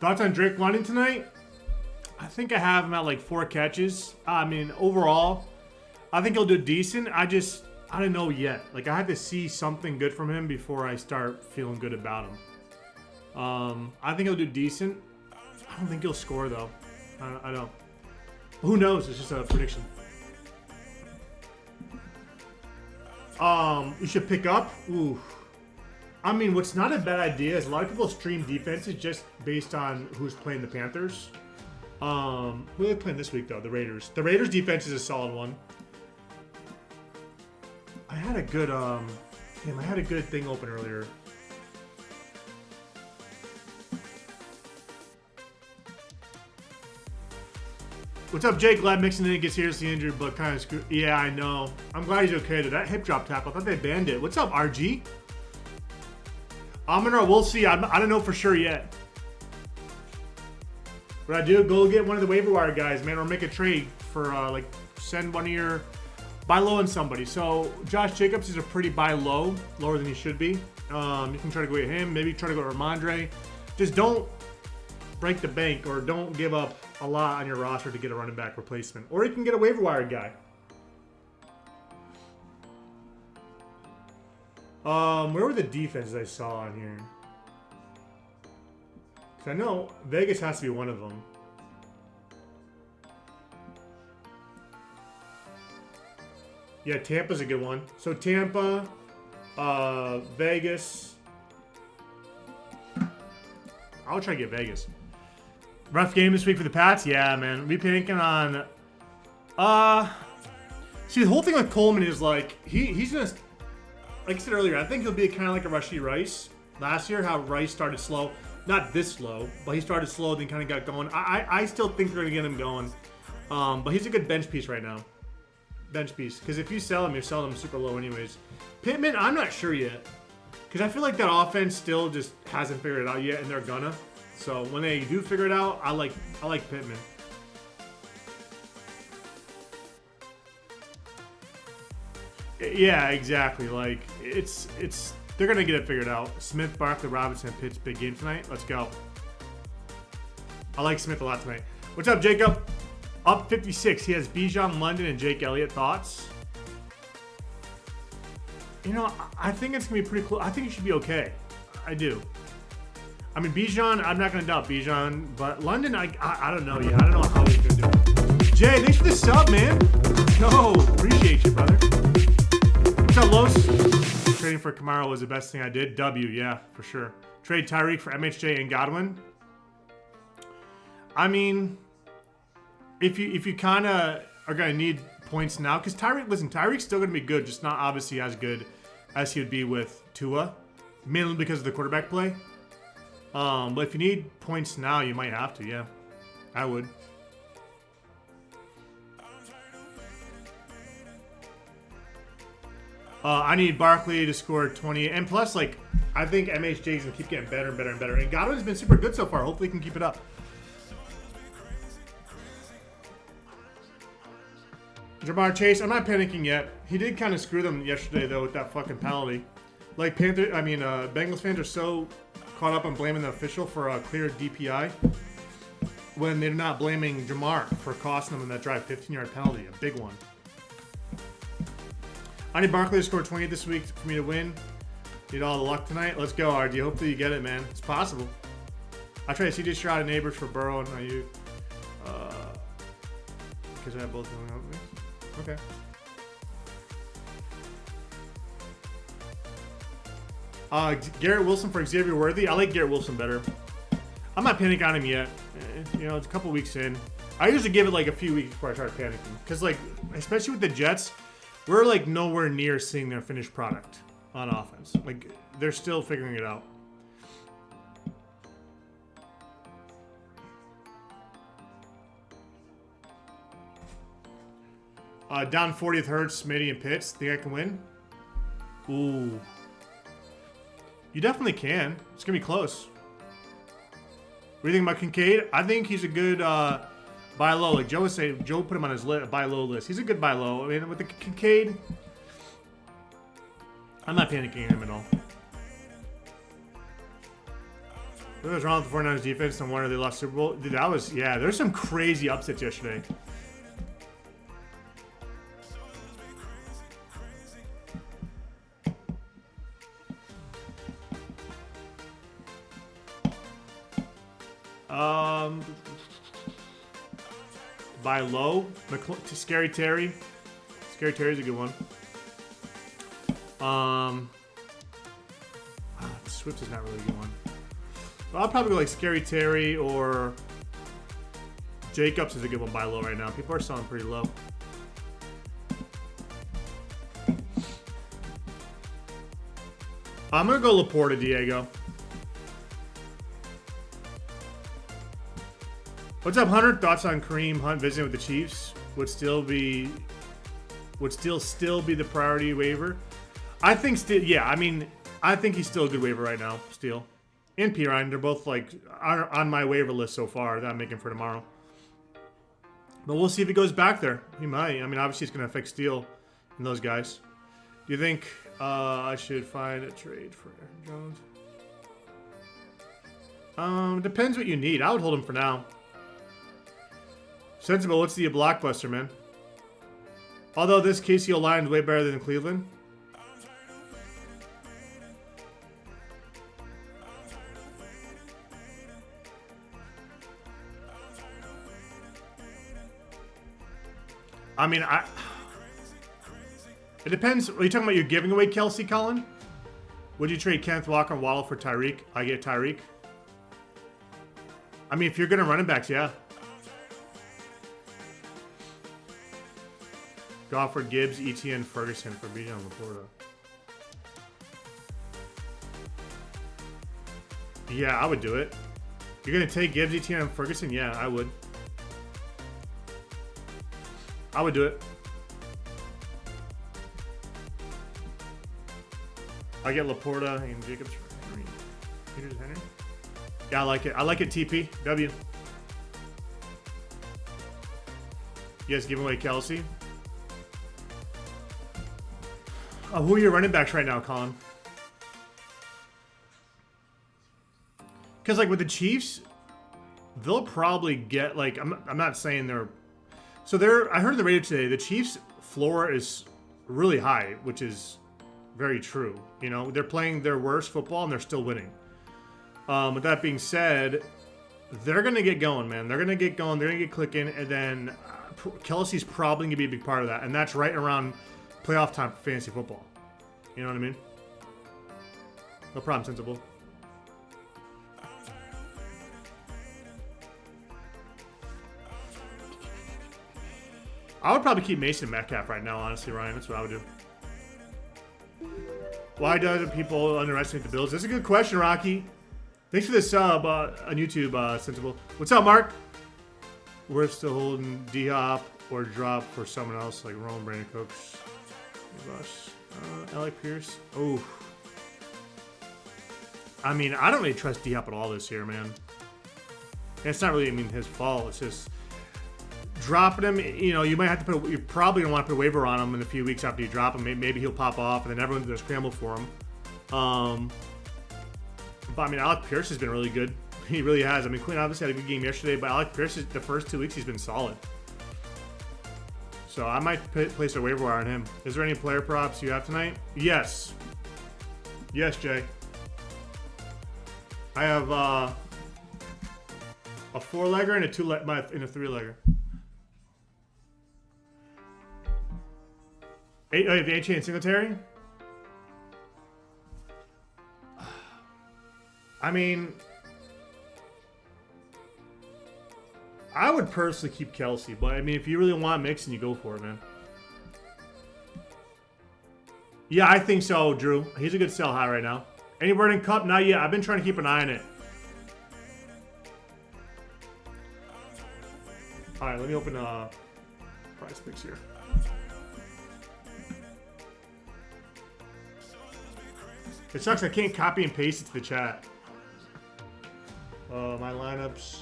Thoughts on Drake London tonight? I think I have him at like 4 catches. I mean, overall, I think he'll do decent. I don't know yet. Like, I have to see something good from him before I start feeling good about him. I think he'll do decent. I don't think he'll score, though. I don't. Who knows? It's just a prediction. You should pick up. Ooh. I mean, what's not a bad idea is a lot of people stream defenses just based on who's playing the Panthers. Who are they playing this week, though? The Raiders. The Raiders defense is a solid one. I had a good, damn, I had a good thing open earlier. What's up, Jake? Glad Mixon didn't get seriously injured, but kind of screwed. Yeah, I know. I'm glad he's okay, though. That hip drop tackle, I thought they banned it. What's up, RG? We'll see. I don't know for sure yet. What I do, go get one of the waiver wire guys, man, or make a trade for, like, send one of your, buy low on somebody. So, Josh Jacobs is a pretty buy low, lower than he should be. You can try to go get him, maybe try to go to Ramondre. Just don't break the bank or don't give up a lot on your roster to get a running back replacement. Or you can get a waiver wire guy. Where were the defenses I saw on here? Because I know Vegas has to be one of them. Yeah, Tampa's a good one. So Tampa, Vegas. I'll try to get Vegas. Rough game this week for the Pats? Yeah, man. We panicking on... See, the whole thing with Coleman is like, he's going to... Like I said earlier, I think he'll be kind of like a Rashee Rice. Last year, how Rice started slow. Not this slow, but he started slow, then kind of got going. I still think they're going to get him going. But he's a good bench piece right now. Bench piece. Because if you sell him, you're selling him super low anyways. Pittman, I'm not sure yet. Because I feel like that offense still just hasn't figured it out yet, and they're gonna. So when they do figure it out, I like Pittman. Yeah, exactly. Like they're gonna get it figured out. Smith, Barkley, Robinson, Pitts, big game tonight. Let's go. I like Smith a lot tonight. What's up, Jacob? Up 56. He has Bijan, London, and Jake Elliott. Thoughts? You know, I think it's going to be pretty cool. I think it should be okay. I do. I mean, Bijan, I'm not going to doubt Bijan. But London, I don't know yet. I don't know how he's going to do it. Jay, thanks for the sub, man. Yo, appreciate you, brother. What's up, Los? Trading for Kamara was the best thing I did. W, yeah, for sure. Trade Tyreek for MHJ and Godwin. I mean, if you kind of are going to need points now, because Tyreek's still going to be good, just not obviously as good as he would be with Tua, mainly because of the quarterback play. But if you need points now, you might have to, yeah. I would. I need Barkley to score 20, and plus, like, I think MHJ's going to keep getting better and better and better, and Godwin's been super good so far. Hopefully he can keep it up. Jamar Chase, I'm not panicking yet. He did kind of screw them yesterday, though, with that fucking penalty. Like, Bengals fans are so caught up on blaming the official for a clear DPI when they're not blaming Jamar for costing them in that drive 15-yard penalty, a big one. I need Barkley to score 20 this week for me to win. Need all the luck tonight. Let's go, RD. Hopefully you get it, man. It's possible. I tried CJ Stroud and Neighbors for Burrow and Ayuk. Because I have both going out with me. Okay. Garrett Wilson for Xavier Worthy. I like Garrett Wilson better. I'm not panicking on him yet. You know, it's a couple weeks in. I usually give it like a few weeks before I start panicking. Because, like, especially with the Jets, we're like nowhere near seeing their finished product on offense. Like, they're still figuring it out. Down 40th Hurts, Smitty, and Pitts. Think I can win? Ooh. You definitely can. It's going to be close. What do you think about Kincaid? I think he's a good buy low. Like Joe was saying, Joe put him on his buy low list. He's a good buy low. I mean, with the Kincaid, I'm not panicking him at all. What was wrong with the 49ers defense? No wonder they lost Super Bowl. Dude, that was, yeah, there's some crazy upsets yesterday. Buy low. Scary Terry. Scary Terry's a good one. Swift is not really a good one. Well, I'll probably go like Scary Terry or Jacobs is a good one buy low right now. People are selling pretty low. I'm gonna go Laporta, Diego. What's up, Hunter? Thoughts on Kareem Hunt visiting with the Chiefs? Would still be the priority waiver. I think still, yeah. I mean, I think he's still a good waiver right now. Still, and Pirine, they're both like on my waiver list so far that I'm making for tomorrow. But we'll see if he goes back there. He might. I mean, obviously it's going to affect Steele and those guys. Do you think I should find a trade for Aaron Jones? Depends what you need. I would hold him for now. Sensible, what's the blockbuster, man? Although this KCO line is way better than Cleveland. I mean, it depends. Are you talking about you're giving away Kelsey, Colin? Would you trade Kenneth Walker and Waddle for Tyreek? I get Tyreek. I mean, if you're going to running backs, yeah. Gofford, Gibbs, ETN, Ferguson for Bijan Laporta. Yeah, I would do it. You're going to take Gibbs, ETN, and Ferguson? Yeah, I would. I would do it. I get Laporta and Jacobs for Henry. Peters Henry? Yeah, I like it. I like it, TP. W. You guys giving away Kelsey? Who are your running backs right now, Colin? Because, like, with the Chiefs, they'll probably get, like, I'm not saying they're... So I heard in the radio today, the Chiefs' floor is really high, which is very true. You know, they're playing their worst football and they're still winning. With that being said, they're going to get going, man. They're going to get going. They're going to get clicking. And then Kelsey's probably going to be a big part of that. And that's right around playoff time for fantasy football. You know what I mean? No problem, Sensible. I would probably keep Mason Metcalf right now, honestly, Ryan. That's what I would do. Why do people underestimate the Bills? That's a good question, Rocky. Thanks for the sub on YouTube, Sensible. What's up, Mark? We're still holding D-Hop or drop for someone else like Roman Brandon Cooks. Alec Pierce. Oh. I mean, I don't really trust D-Hop at all this year, man. And it's not really, I mean, his fault. It's just dropping him. You know, you might have to put. You're probably gonna want to put a waiver on him in a few weeks after you drop him. Maybe he'll pop off, and then everyone's gonna scramble for him. But I mean, Alec Pierce has been really good. He really has. I mean, Quinn obviously had a good game yesterday, but Alec Pierce, the first 2 weeks, he's been solid. So I might place a waiver wire on him. Is there any player props you have tonight? Yes. Yes, Jay. I have a 4-legger and a 3-legger. A-Chain and Singletary? I mean, I would personally keep Kelsey, but I mean, if you really want Mixon, you go for it, man. Yeah, I think so, Drew. He's a good sell high right now. Any word in Cup? Not yet. I've been trying to keep an eye on it. All right, let me open Prize Picks here. It sucks I can't copy and paste it to the chat. My lineups.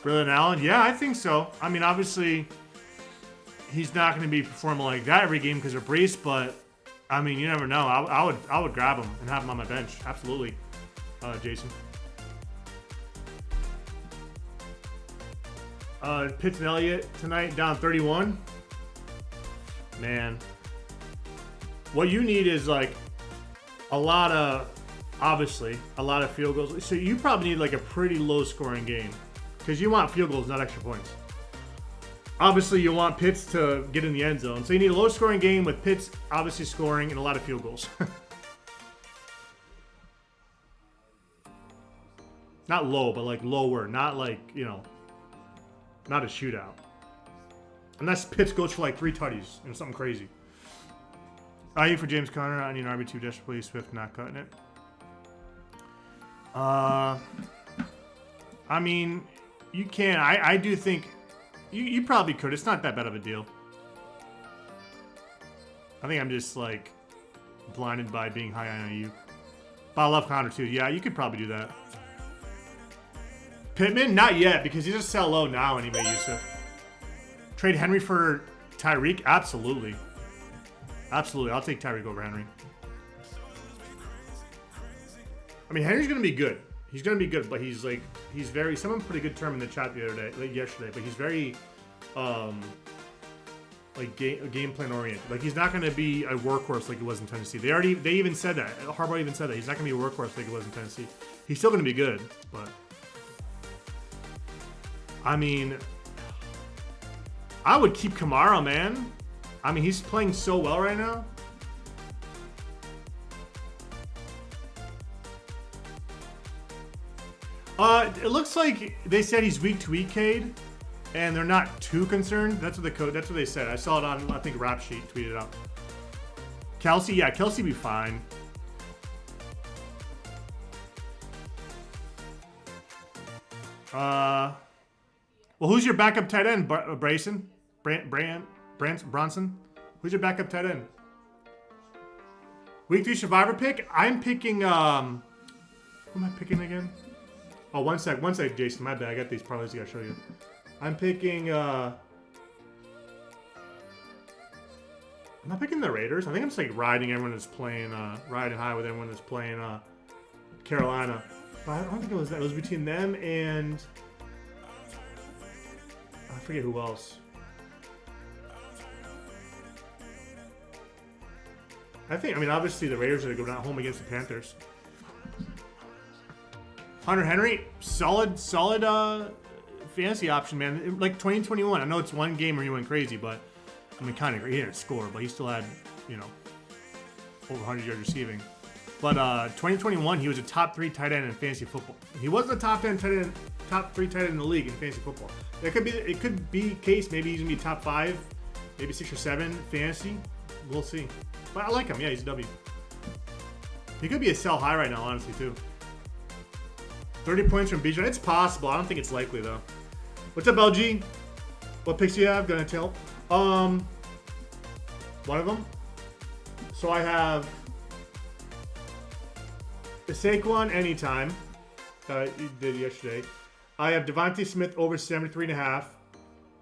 Brilliant Allen? Yeah, I think so. I mean, obviously, he's not going to be performing like that every game because of Brees, but I mean, you never know. I would grab him and have him on my bench. Absolutely, Jason. Pitts and Elliott tonight down 31. Man, what you need is like obviously a lot of field goals. So you probably need like a pretty low scoring game because you want field goals, not extra points. Obviously, you want Pitts to get in the end zone. So you need a low scoring game with Pitts obviously scoring and a lot of field goals. Not low, but like lower. Not like, not a shootout. Unless Pitts goes for like 3 tutties and something crazy. IU for James Conner. I need an RB2 desperately. Swift not cutting it. I mean, you can. I do think you probably could. It's not that bad of a deal. I think I'm just like blinded by being high on IU. But I love Conner too. Yeah, you could probably do that. Pittman? Not yet, because he's just sell low now anyway, Yusuf. Trade Henry for Tyreek? Absolutely. Absolutely. I'll take Tyreek over Henry. I mean, Henry's going to be good. He's going to be good, but he's very... Someone put a good term in the chat the other day, yesterday, but he's very, game plan oriented. Like, he's not going to be a workhorse like he was in Tennessee. They even said that. Harbaugh even said that. He's not going to be a workhorse like he was in Tennessee. He's still going to be good, but... I mean, I would keep Kamara, man. I mean, he's playing so well right now. It looks like they said he's week to week, Cade, and they're not too concerned. That's what they said. I saw it on, I think, Rap Sheet tweeted out. Kelsey, yeah, Kelsey be fine. Well, who's your backup tight end, Bronson? Who's your backup tight end? Week 3 survivor pick? I'm picking, who am I picking again? Oh, one sec, Jason. My bad. I got these parlays I gotta show you. I'm picking, am I picking the Raiders? I think I'm just like riding everyone that's playing, riding high with everyone that's playing, Carolina. But I don't think it was that. It was between them and... I forget who else. I mean, obviously the Raiders are going to go down home against the Panthers. Hunter Henry, solid fantasy option, man. Like 2021. I know it's one game where he went crazy, but I mean, kind of, he didn't score, but he still had, over 100 yards receiving. But 2021, he was a top 3 tight end in fantasy football. He wasn't a top 3 tight end in the league in fantasy football. It could be case. Maybe he's gonna be top 5, maybe 6 or 7 fantasy. We'll see. But I like him. Yeah, he's a W. He could be a sell high right now, honestly, too. 30 points from Bijan. It's possible. I don't think it's likely though. What's up, LG? What picks do you have? Gonna tell. One of them. So I have the Saquon anytime that you did yesterday. I have Devontae Smith over 73.5.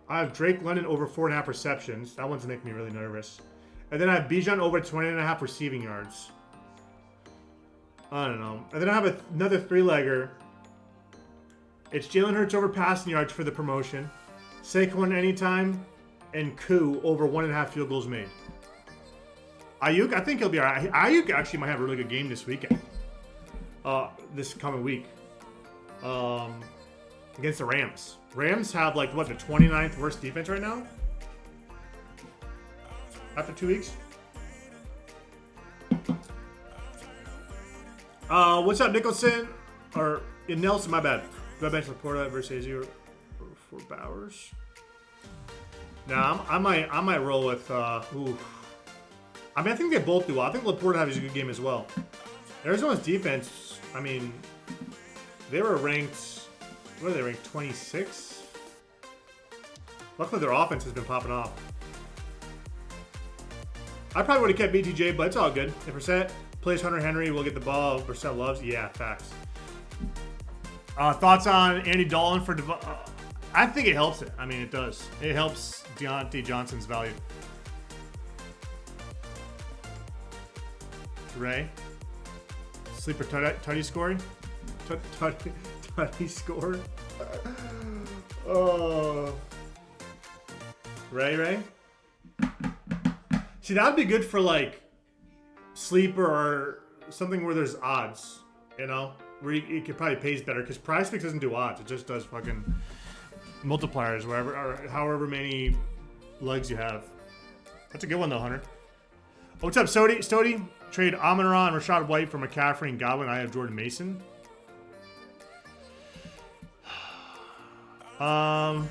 I have Drake London over 4.5 receptions. That one's making me really nervous. And then I have Bijan over 20.5 receiving yards. I don't know. And then I have another 3-legger. It's Jalen Hurts over passing yards for the promotion. Saquon anytime. And Koo over 1.5 field goals made. Ayuk, I think he'll be alright. Ayuk actually might have a really good game this weekend. This coming week. Against the Rams. Rams have the 29th worst defense right now? After 2 weeks? What's up, Nicholson? Or Nelson, my bad. Do I bench Laporta versus Azir for Bowers? Nah, I might roll with ooh. I mean, I think they both do well. I think Laporta has a good game as well. Arizona's defense, I mean, they were ranked, what are they ranked, 26? Luckily their offense has been popping off. I probably would have kept BTJ, but it's all good. If Brissett plays Hunter Henry, we'll get the ball. Brissett loves, yeah, facts. Thoughts on Andy Dalton for I think it helps it. I mean, it does. It helps Deontay Johnson's value. Ray. Sleeper tutty score. Tutty score. Oh. Ray. See, that would be good for like sleeper or something where there's odds, you know? Where it could probably pays better because PrizePicks doesn't do odds. It just does fucking multipliers, wherever or however many legs you have. That's a good one though, Hunter. Oh, what's up, Stody? Trade Amon-Ra and Rashad White for McCaffrey and Godwin. I have Jordan Mason. I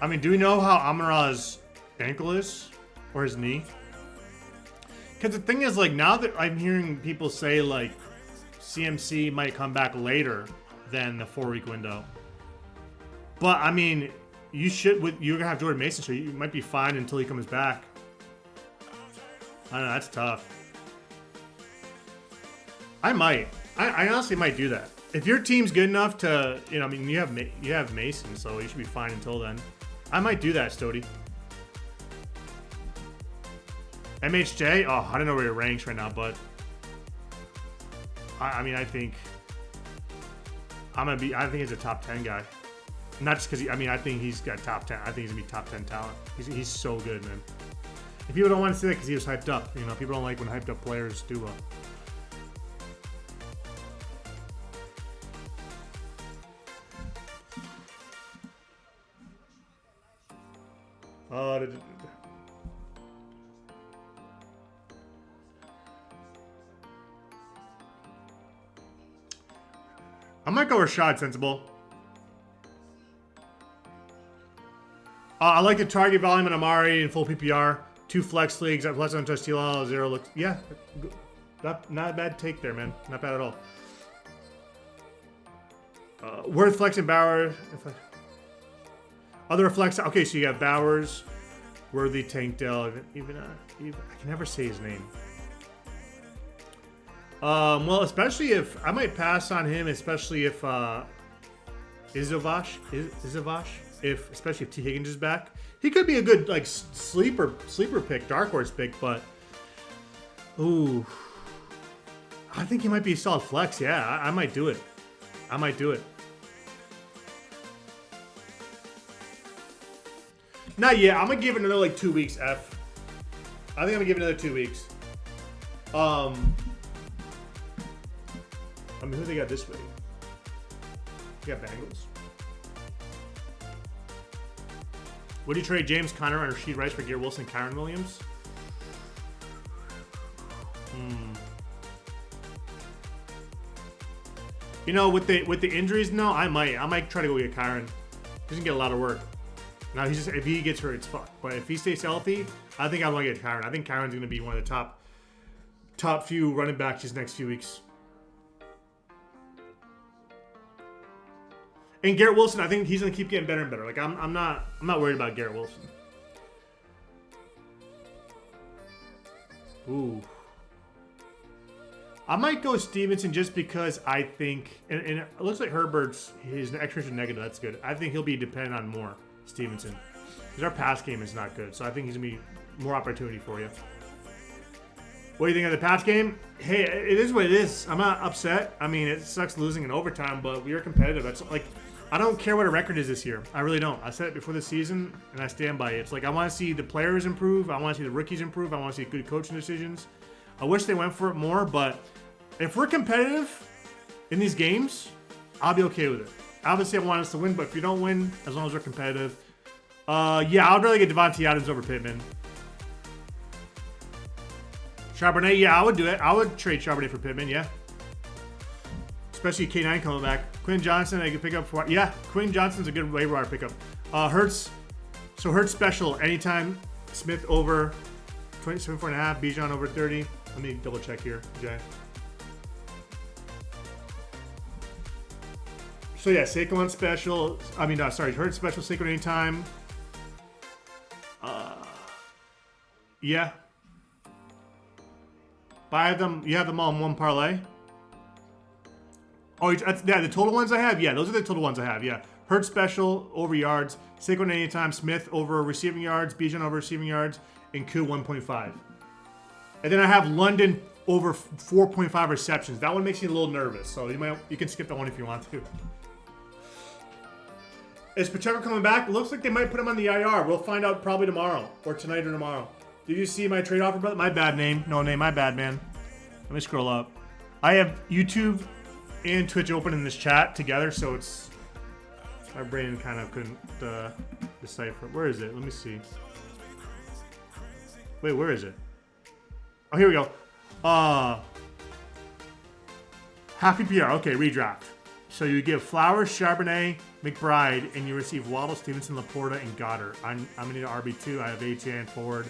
mean, do we know how Amon-Ra's ankle is? Or his knee? Because the thing is, like, now that I'm hearing people say, like, CMC might come back later than the 4-week window. But, I mean, you're going to have Jordan Mason, so you might be fine until he comes back. I don't know, that's tough. I might. I honestly might do that. If your team's good enough to, you know, I mean, you have Mason, so you should be fine until then. I might do that, Stody. MHJ? Oh, I don't know where he ranks right now, but I mean, I think he's a top 10 guy. Not just because I think he's got top 10. I think he's gonna be top 10 talent. He's so good, man. And people don't want to say that because he was hyped up. You know, people don't like when hyped up players do well. I might go Rashad, sensible. I like the target volume on Amari in full PPR. 2 flex leagues, plus on touch TLL, 0 looks. Yeah, not a bad take there, man. Not bad at all. Worth flexing Bowers. Other flex. Okay, so you got Bowers, Worthy, Tankdale, even I can never say his name. Well, especially if I might pass on him, especially if Izovash, especially if T Higgins is back, he could be a good like sleeper pick, dark horse pick, but ooh, I think he might be a solid flex. Yeah, I might do it. Not yet. I'm gonna give it another like 2 weeks. I think I'm gonna give it another 2 weeks. I mean, who they got this week? You got Bengals. Would you trade James Conner and Rashid Rice for Garrett Wilson and Kyren Williams? You know, with the injuries now, I might try to go get Kyren. He doesn't get a lot of work. Now if he gets hurt, it's fucked. But if he stays healthy, I think I want to get Kyren. I think Kyren's going to be one of the top few running backs these next few weeks. And Garrett Wilson, I think he's gonna keep getting better and better. Like I'm not worried about Garrett Wilson. Ooh. I might go Stevenson just because I think, and it looks like Herbert's his extra negative. That's good. I think he'll be dependent on more Stevenson because our pass game is not good. So I think he's gonna be more opportunity for you. What do you think of the pass game? Hey, it is what it is. I'm not upset. I mean, it sucks losing in overtime, but we are competitive. That's like, I don't care what a record is this year. I really don't. I said it before the season, and I stand by it. It's like I want to see the players improve. I want to see the rookies improve. I want to see good coaching decisions. I wish they went for it more, but if we're competitive in these games, I'll be okay with it. Obviously, I want us to win, but if you don't win, as long as we're competitive, yeah, I'd rather get Devontae Adams over Pittman. Charbonnet, yeah, I would do it. I would trade Charbonnet for Pittman, yeah. Especially K9 coming back. Quinn Johnson, I could pick up for. Yeah, Quinn Johnson's a good waiver wire pickup. Hurts. So Hurts special anytime. Smith over 27.5. Bijan over 30. Let me double check here, Jay. So yeah, Saquon special. Hurts special. Saquon anytime. Yeah. Buy them. You have them all in one parlay. Oh, yeah, the total ones I have? Yeah, those are the total ones I have, yeah. Hurts special, over yards. Saquon anytime. Smith over receiving yards. Bijan over receiving yards. And Koo 1.5. And then I have London over 4.5 receptions. That one makes me a little nervous, so you can skip that one if you want to. Is Pacheco coming back? Looks like they might put him on the IR. We'll find out probably tomorrow, or tonight or tomorrow. Did you see my trade offer, brother? My bad name. No name, my bad, man. Let me scroll up. I have YouTube and Twitch open in this chat together, so it's... My brain kind of couldn't decipher. Where is it? Let me see. Wait, where is it? Oh, here we go. Happy PR. Okay, redraft. So you give Flowers, Charbonnet, McBride, and you receive Waddle, Stevenson, Laporta, and Goddard. I'm gonna need an RB2. I have HA and Ford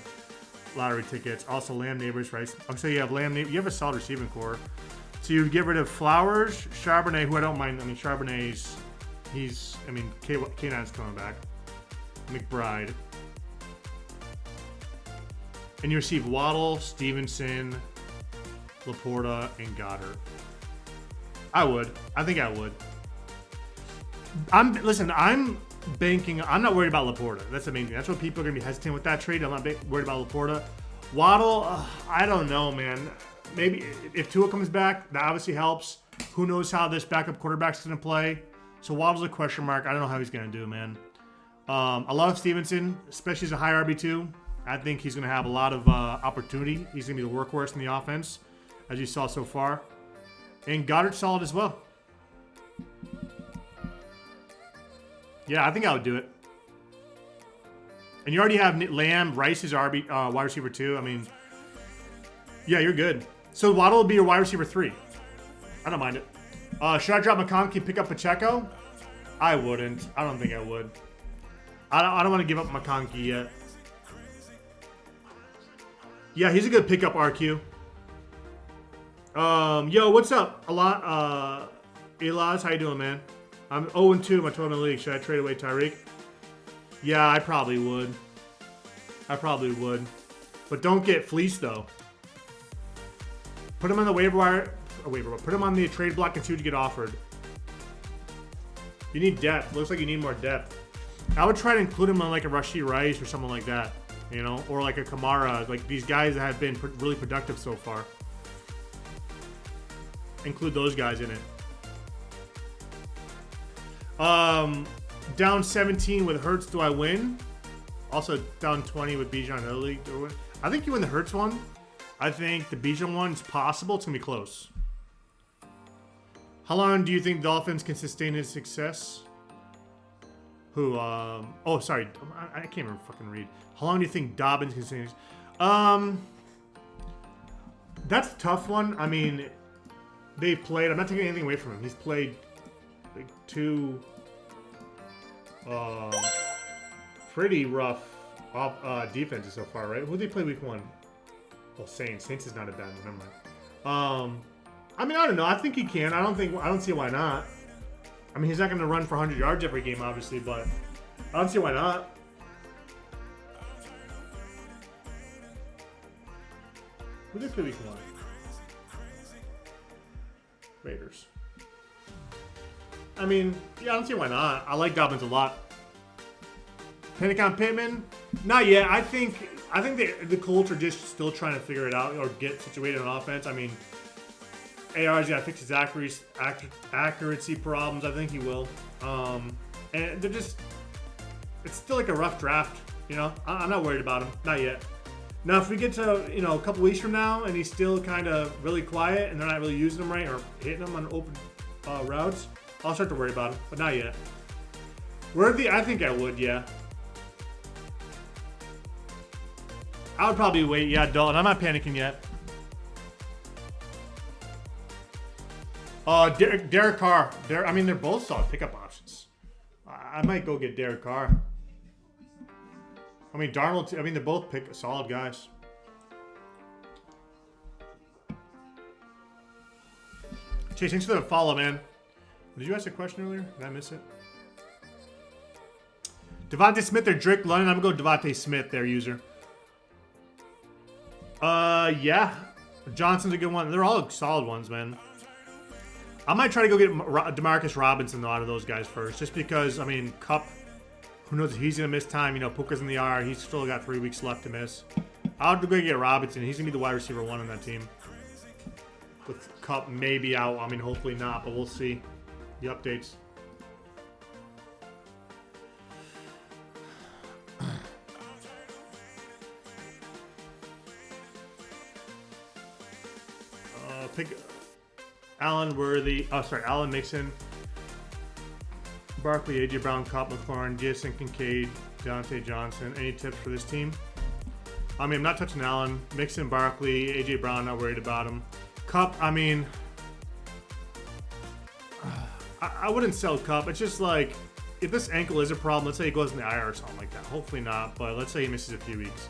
lottery tickets. Also Lamb, Neighbors, right? Oh, so you have Lamb, you have a solid receiving core. So you get rid of Flowers, Charbonnet, who I don't mind. I mean, Charbonnet's, K9's coming back. McBride. And you receive Waddle, Stevenson, Laporta, and Goddard. I would. I think I would. Listen, I'm banking. I'm not worried about Laporta. That's the main thing. That's what people are going to be hesitant with that trade. I'm not worried about Laporta. Waddle, I don't know, man. Maybe if Tua comes back, that obviously helps. Who knows how this backup quarterback's going to play. So Waddle's a question mark. I don't know how he's going to do, man. I love Stevenson, especially as a high RB2. I think he's going to have a lot of opportunity. He's going to be the workhorse in the offense, as you saw so far. And Goddard's solid as well. Yeah, I think I would do it. And you already have Lamb. Rice is wide receiver 2. I mean, yeah, you're good. So Waddle will be your wide receiver 3. I don't mind it. Should I drop McConkey and pick up Pacheco? I wouldn't. I don't think I would. I don't want to give up McConkey yet. Yeah, he's a good pickup, RQ. Yo, what's up? Elias, how you doing, man? I'm 0-2 in my tournament league. Should I trade away Tyreek? Yeah, I probably would. But don't get fleeced, though. Put him on the waiver wire. Put him on the trade block and see what you get offered. You need depth. Looks like you need more depth. I would try to include him on like a Rashee Rice or someone like that. You know, or like a Kamara. Like these guys that have been really productive so far. Include those guys in it. Down 17 with Hurts, do I win? Also down 20 with Bijan in the league. Do I win? I think you win the Hurts one. I think the Bijan one is possible. It's gonna be close. How long do you think Dolphins can sustain his success? Who? Oh, sorry. I can't remember fucking read. How long do you think Dobbins can sustain his? That's a tough one. I mean, they've played. I'm not taking anything away from him. He's played like 2 pretty rough defenses so far, right? Who did they play week 1? Well, Saints. Saints is not a bad one. Never mind. I mean, I don't know. I think he can. I don't see why not. I mean, he's not going to run for 100 yards every game, obviously, but I don't see why not. Who did they play week 1? Raiders. I mean, yeah, I don't see why not. I like Dobbins a lot. Panic on Pittman? Not yet. I think the Colts are just still trying to figure it out or get situated on offense. I mean, AR's got to fix his accuracy problems. I think he will. And they're just, it's still like a rough draft. You know, I'm not worried about him. Not yet. Now, if we get to, a couple weeks from now and he's still kind of really quiet and they're not really using him right or hitting him on open routes, I'll start to worry about him. But not yet. I think I would, yeah. I would probably wait. Yeah, Dalton. I'm not panicking yet. Derek Carr. I mean, they're both solid pickup options. I might go get Derek Carr. I mean, Darnold. I mean, they're both solid guys. Chase, thanks for the follow, man. Did you ask a question earlier? Did I miss it? Devontae Smith or Drake London? I'm going to go Devontae Smith there, user. Yeah. Johnson's a good one. They're all solid ones, man. I might try to go get Demarcus Robinson out of those guys first, just because, I mean, Kupp, who knows if he's going to miss time. Puka's in the IR. He's still got 3 weeks left to miss. I'll have to go get Robinson. He's going to be the wide receiver 1 on that team. With Kupp maybe out. I mean, hopefully not, but we'll see. The updates. Pick Allen Worthy. Oh, sorry, Allen Mixon. Barkley, AJ Brown, Kupp, McLaurin, Jason Kincaid, Deontay Johnson. Any tips for this team? I mean, I'm not touching Allen. Mixon, Barkley, AJ Brown, not worried about him. Kupp, I mean, I wouldn't sell Kupp. It's just like, if this ankle is a problem, let's say he goes in the IR or something like that. Hopefully not, but let's say he misses a few weeks.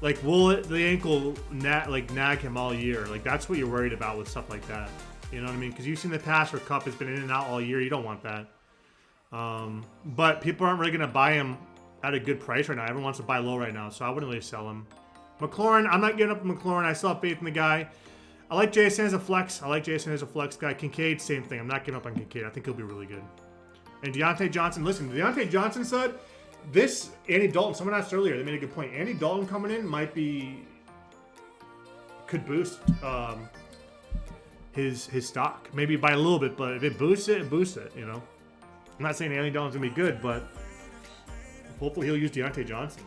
Like, will the ankle nag him all year? Like, that's what you're worried about with stuff like that. You know what I mean? Because you've seen the past where Kupp has been in and out all year. You don't want that. But people aren't really going to buy him at a good price right now. Everyone wants to buy low right now, so I wouldn't really sell him. McLaurin, I'm not giving up McLaurin. I still have faith in the guy. I like Jason as a flex. I like Jason as a flex guy. Kincaid, same thing. I'm not giving up on Kincaid. I think he'll be really good. And Deontay Johnson, listen, Deontay Johnson said, this Andy Dalton, someone asked earlier, they made a good point. Andy Dalton coming in could boost his stock. Maybe by a little bit, but if it boosts it, you know. I'm not saying Andy Dalton's going to be good, but hopefully he'll use Deontay Johnson.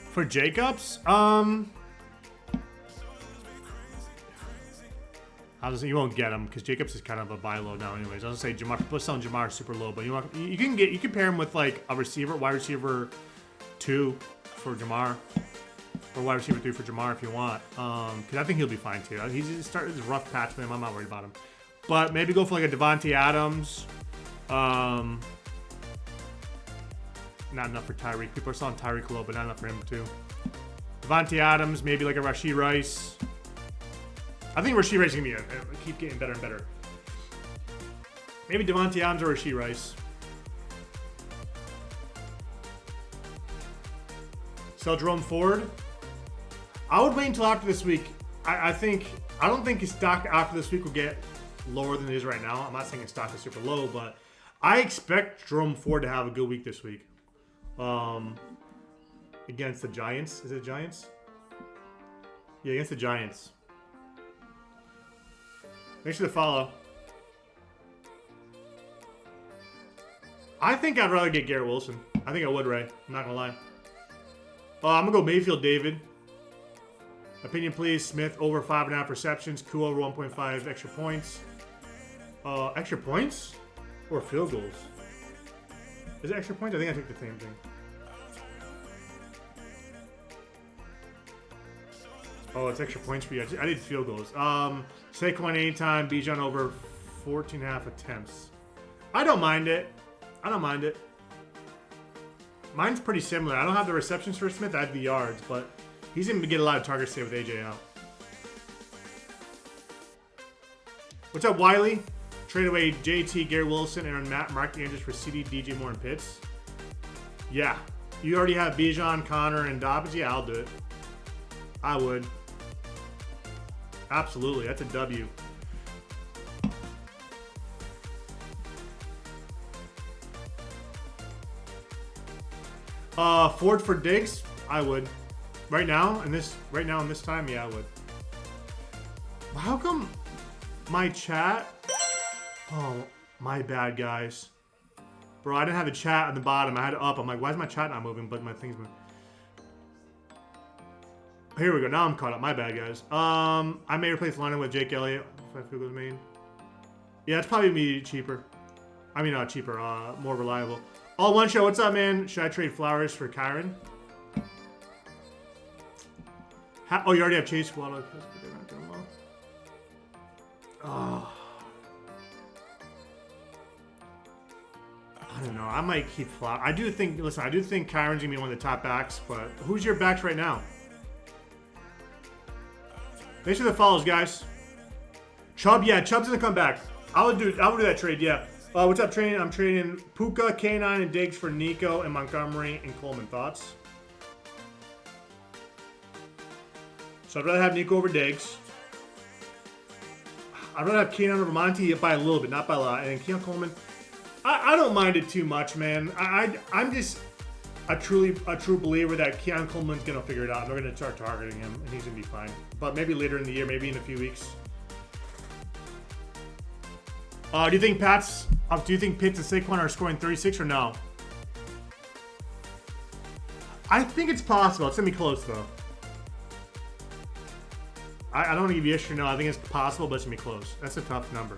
For Jacobs, you won't get him because Jacobs is kind of a buy low now, anyways. I was gonna say Jamar. People selling Jamar super low, but you can pair him with like a wide receiver 2 for Jamar, or wide receiver 3 for Jamar if you want. Because I think he'll be fine too. He's started this rough patch for him. I'm not worried about him. But maybe go for like a Devontae Adams. Not enough for Tyreek. People are selling Tyreek low, but not enough for him too. Devontae Adams, maybe like a Rashee Rice. I think Rashee Rice is going to keep getting better and better. Maybe Devontae Adams or Rashee Rice. Sell Jerome Ford. I would wait until after this week. I don't think his stock after this week will get lower than it is right now. I'm not saying his stock is super low, but I expect Jerome Ford to have a good week this week. Against the Giants. Is it Giants? Yeah, against the Giants. Make sure to follow. I think I'd rather get Garrett Wilson. I think I would, Ray. I'm not going to lie. I'm going to go Mayfield David. Opinion, please. Smith over 5.5 receptions. Koo over 1.5 extra points. Extra points? Or field goals? Is it extra points? I think I took the same thing. Oh, it's extra points for you. I did field goals. Saquon anytime. Bijan over 14.5 attempts. I don't mind it. Mine's pretty similar. I don't have the receptions for Smith. I have the yards, but he's going to get a lot of targets today with AJ out. What's up, Wiley? Trade away JT, Garrett Wilson, and Mark Andrews for CD, DJ Moore, and Pitts. Yeah. You already have Bijan, Connor, and Dobbins. Yeah, I'll do it. I would. Absolutely. That's a W. Ford for Diggs? I would. Right now, in this time, yeah, I would. How come my chat? Oh, my bad, guys. Bro, I didn't have a chat on the bottom. I had it up. I'm like, why is my chat not moving? But my thing's moving. Here we go. Now I'm caught up. My bad, guys. I may replace London with Jake Elliott if I feel goes main. Yeah, it's probably be cheaper. I mean, not cheaper. More reliable. All one show. What's up, man? Should I trade Flowers for Kyron? Oh, you already have Chase Waddle. They're not doing well. Oh. I don't know. I might keep Flowers. I do think Kyron's going to be one of the top backs, but who's your backs right now? Thanks for the follows, guys. Chubb, yeah, Chubb's gonna come back. I would do that trade, yeah. What's up, trading? I'm trading Puka, K9, and Diggs for Nico and Montgomery and Coleman. Thoughts? So I'd rather have Nico over Diggs. I'd rather have K9 over Monty by a little bit, not by a lot. And then Keon Coleman. I don't mind it too much, man. I'm just a true believer that Keon Coleman's gonna figure it out. They're gonna start targeting him, and he's gonna be fine. But maybe later in the year, maybe in a few weeks. Do you think Pitts and Saquon are scoring 36 or no? I think it's possible. It's gonna be close though. I don't want to give you yes or no. I think it's possible, but it's gonna be close. That's a tough number.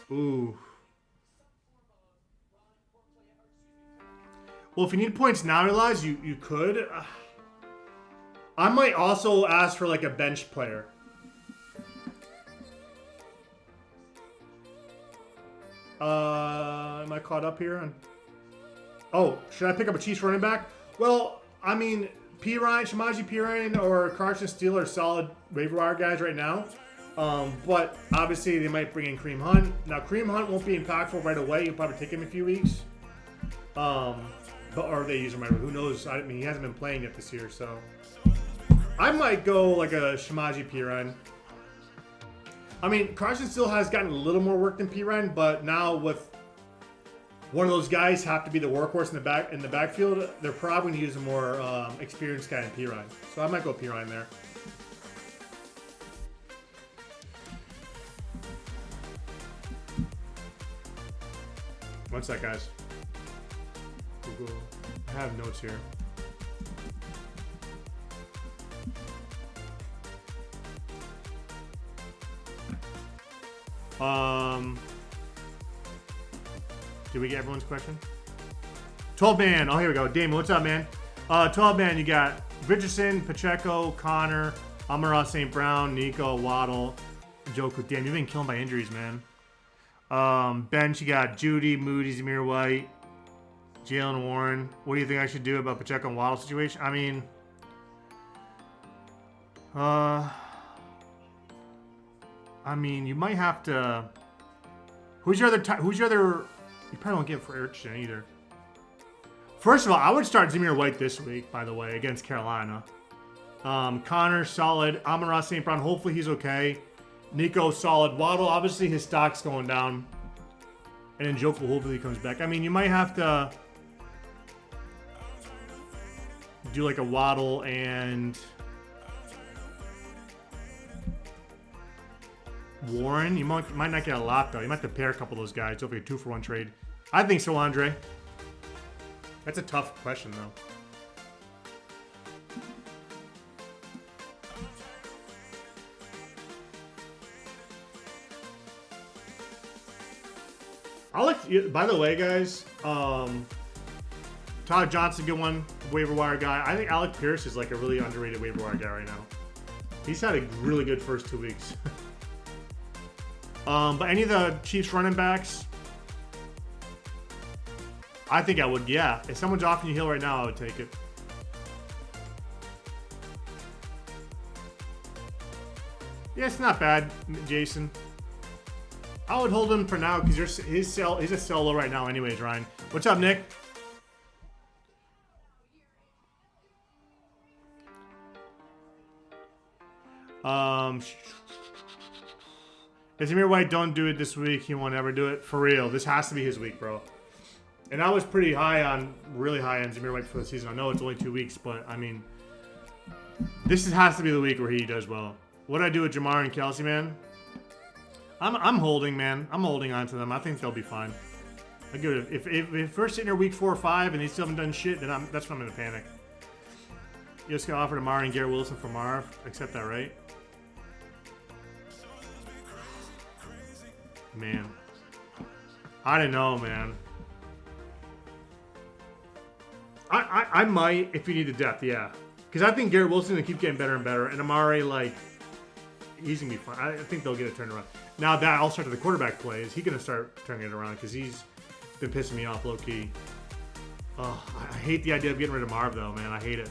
Ooh. Well, if you need points now, realize you could. I might also ask for like a bench player. Am I caught up here? Oh, should I pick up a Chiefs running back? Well, I mean, Samaje Perine or Carson Steele are solid waiver wire guys right now. But obviously they might bring in Kareem Hunt. Now Kareem Hunt won't be impactful right away. You'll probably take him a few weeks. Or they use him right away. Who knows? I mean, he hasn't been playing yet this year, so I might go like a Samaje Perine. I mean, Carson Steele has gotten a little more work than Perine, but now with one of those guys have to be the workhorse in the backfield, they're probably going to use a more experienced guy in Perine. So I might go Perine there. One sec, guys. Google. I have notes here. Did we get everyone's question? 12 man. Oh, here we go. Damon, what's up, man? 12 man. You got Richardson, Pacheco, Connor, Amon-Ra St. Brown, Nico, Waddle, Njoku. Damn, you've been killed by injuries, man. Bench, you got Judy, Moody, Zamir White, Jalen Warren. What do you think I should do about Pacheco and Waddle situation? I mean, you might have to. Who's your other? You probably won't get for Richardson either. First of all, I would start Zamir White this week, by the way, against Carolina. Connor, solid. Amon-Ra St. Brown, hopefully he's okay. Nico, solid. Waddle, obviously his stock's going down. And then Njoku hopefully comes back. I mean, you might have to do like a Waddle and Warren. You might not get a lot, though. You might have to pair a couple of those guys. Hopefully a 2-for-1 trade. I think so, Andre. That's a tough question, though. By the way, guys, Todd Johnson, good one, waiver wire guy. I think Alec Pierce is like a really underrated waiver wire guy right now. He's had a really good first 2 weeks. But any of the Chiefs running backs, I think I would, yeah. If someone's offering you Hill right now, I would take it. Yeah, it's not bad, Jason. I would hold him for now because he's a sell low right now anyways, Ryan. What's up, Nick? If Zamir White don't do it this week, he won't ever do it. For real. This has to be his week, bro. And I was really high on Zamir White for the season. I know it's only 2 weeks, but I mean, this has to be the week where he does well. What do I do with Jamar and Kelsey, man? I'm holding, man. I'm holding on to them. I think they'll be fine. I give it. If we're sitting here week 4 or 5 and they still haven't done shit, then that's when I'm gonna panic. You just got offered Amari and Garrett Wilson for Marv. Accept that, right? Man, I don't know, man. I might if you need the depth, yeah. Because I think Garrett Wilson will keep getting better and better, and Amari, like, he's gonna be fine. I think they'll get a turnaround. Now that I'll start to the quarterback play, is he gonna start turning it around? Because he's been pissing me off low key. Oh, I hate the idea of getting rid of Marv though, man. I hate it.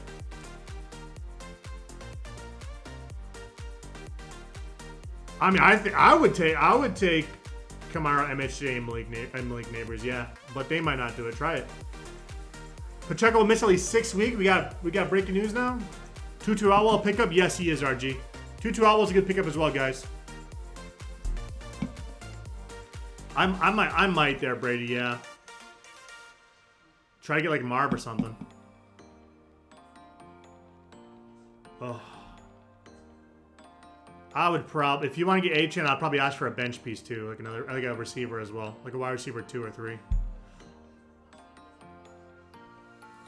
I mean, I would take Kamara, MHJ, and Malik Neighbors, yeah, but they might not do it. Try it. Pacheco will miss at least 6 weeks. We got breaking news now. Tutu Atwell pickup. Yes, he is, RG. Tutu Atwell's a good pickup as well, guys. I might there, Brady, yeah. Try to get like Marv or something. Oh. I would probably, if you want to get Achane, I'd probably ask for a bench piece too, like a receiver as well, like a wide receiver 2 or 3.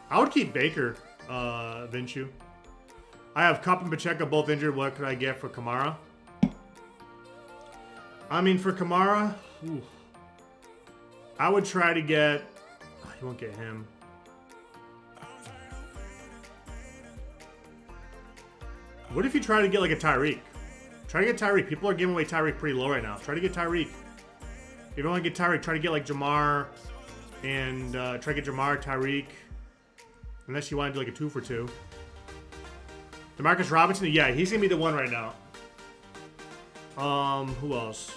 I would keep Baker, Vinshu. I have Kupp and Pacheco both injured. What could I get for Kamara? I mean, for Kamara, ooh, I would try to get. Oh, you won't get him. What if you try to get like a Tyreek? Try to get Tyreek. People are giving away Tyreek pretty low right now. Try to get Tyreek. If you don't want to get Tyreek, try to get like Jamar and try to get Jamar, Tyreek. Unless you want to do like a 2 for 2. Demarcus Robinson, yeah, he's gonna be the one right now. Who else?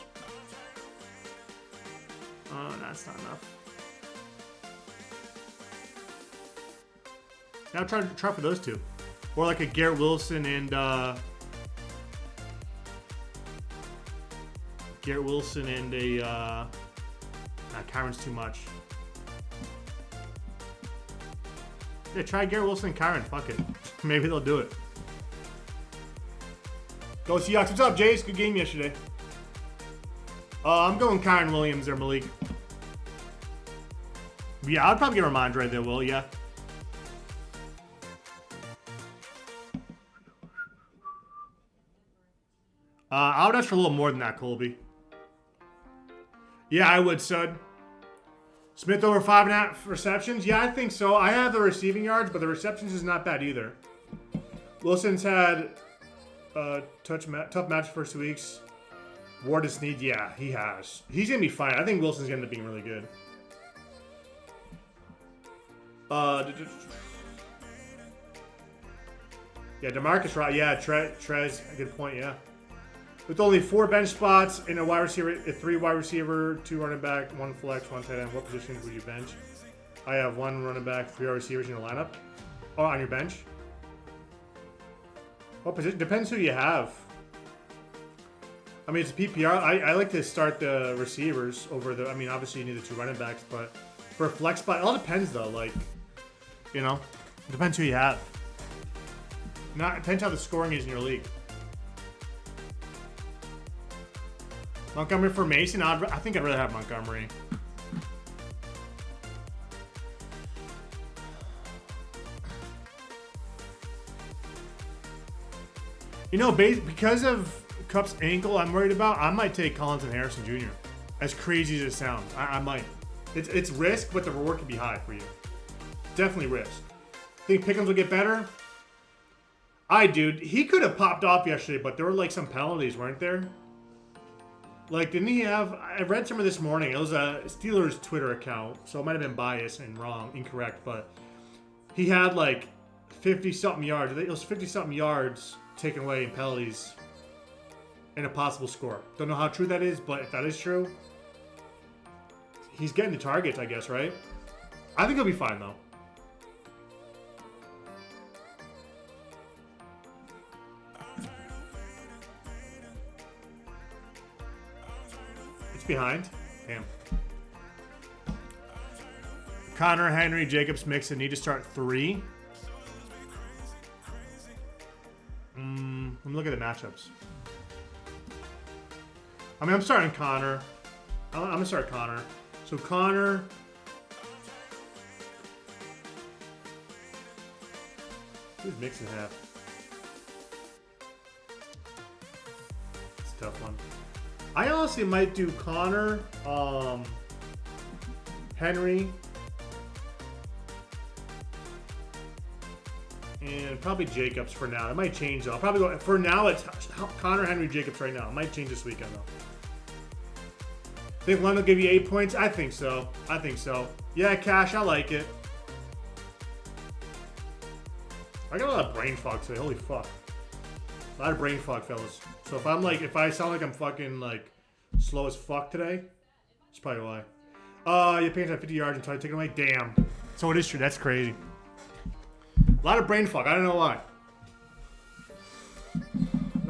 That's not enough. Now try for those 2, or like a Garrett Wilson and a. Kyron's too much. Yeah, try Garrett Wilson and Kyron. Fuck it. Maybe they'll do it. Go Seahawks. What's up, Jace? Good game yesterday. I'm going Kyron Williams or Malik. Yeah, I'd probably get Ramondre there, Will. Yeah. I would ask for a little more than that, Colby. Yeah, I would, Sud. Smith over 5.5 receptions? Yeah, I think so. I have the receiving yards, but the receptions is not bad either. Wilson's had tough match first 2 weeks. Ward is Snead, yeah, he has. He's going to be fine. I think Wilson's going to end up being really good. Yeah, DeMarcus, right? Yeah, Trez, a good point, yeah. With only 4 bench spots in a wide receiver, 3 wide receiver, 2 running back, 1 flex, 1 tight end. What positions would you bench? I have 1 running back, 3 wide receivers in your lineup. Oh, on your bench? What position? Depends who you have. I mean, it's a PPR. I like to start the receivers over the. I mean, obviously you need the 2 running backs, but for a flex spot, it all depends though. Like, you know, it depends who you have. It depends how the scoring is in your league. Montgomery for Mason? I think I'd rather have Montgomery. You know, because of Kupp's ankle I'm worried about, I might take Collins and Harrison Jr. As crazy as it sounds. I might. It's risk, but the reward can be high for you. Definitely risk. Think Pickens will get better? Dude, he could have popped off yesterday, but there were like some penalties, weren't there? Like, didn't he have... I read some of this morning. It was a Steelers Twitter account, so it might have been biased and incorrect, but he had like 50-something yards. It was 50-something yards taken away in penalties and a possible score. Don't know how true that is, but if that is true, he's getting the targets, I guess, right? I think he'll be fine, though. It's behind. Damn. Connor, Henry, Jacobs, Mixon need to start 3. Let me look at the matchups. I mean, I'm starting Connor. I'm going to start Connor. So Connor. Who's Mixon have? It's a tough one. I honestly might do Connor, Henry, and probably Jacobs for now. It might change though. I'll probably go for now. It's Connor, Henry, Jacobs right now. It might change this weekend though. Think London will give you 8 points? I think so. I think so. Yeah, Cash, I like it. I got a lot of brain fog today. Holy fuck. A lot of brain fog, fellas. So if I sound like I'm fucking like slow as fuck today, that's probably why. Your pants at 50 yards and try to take it away. Damn. So it is true. That's crazy. A lot of brain fog. I don't know why.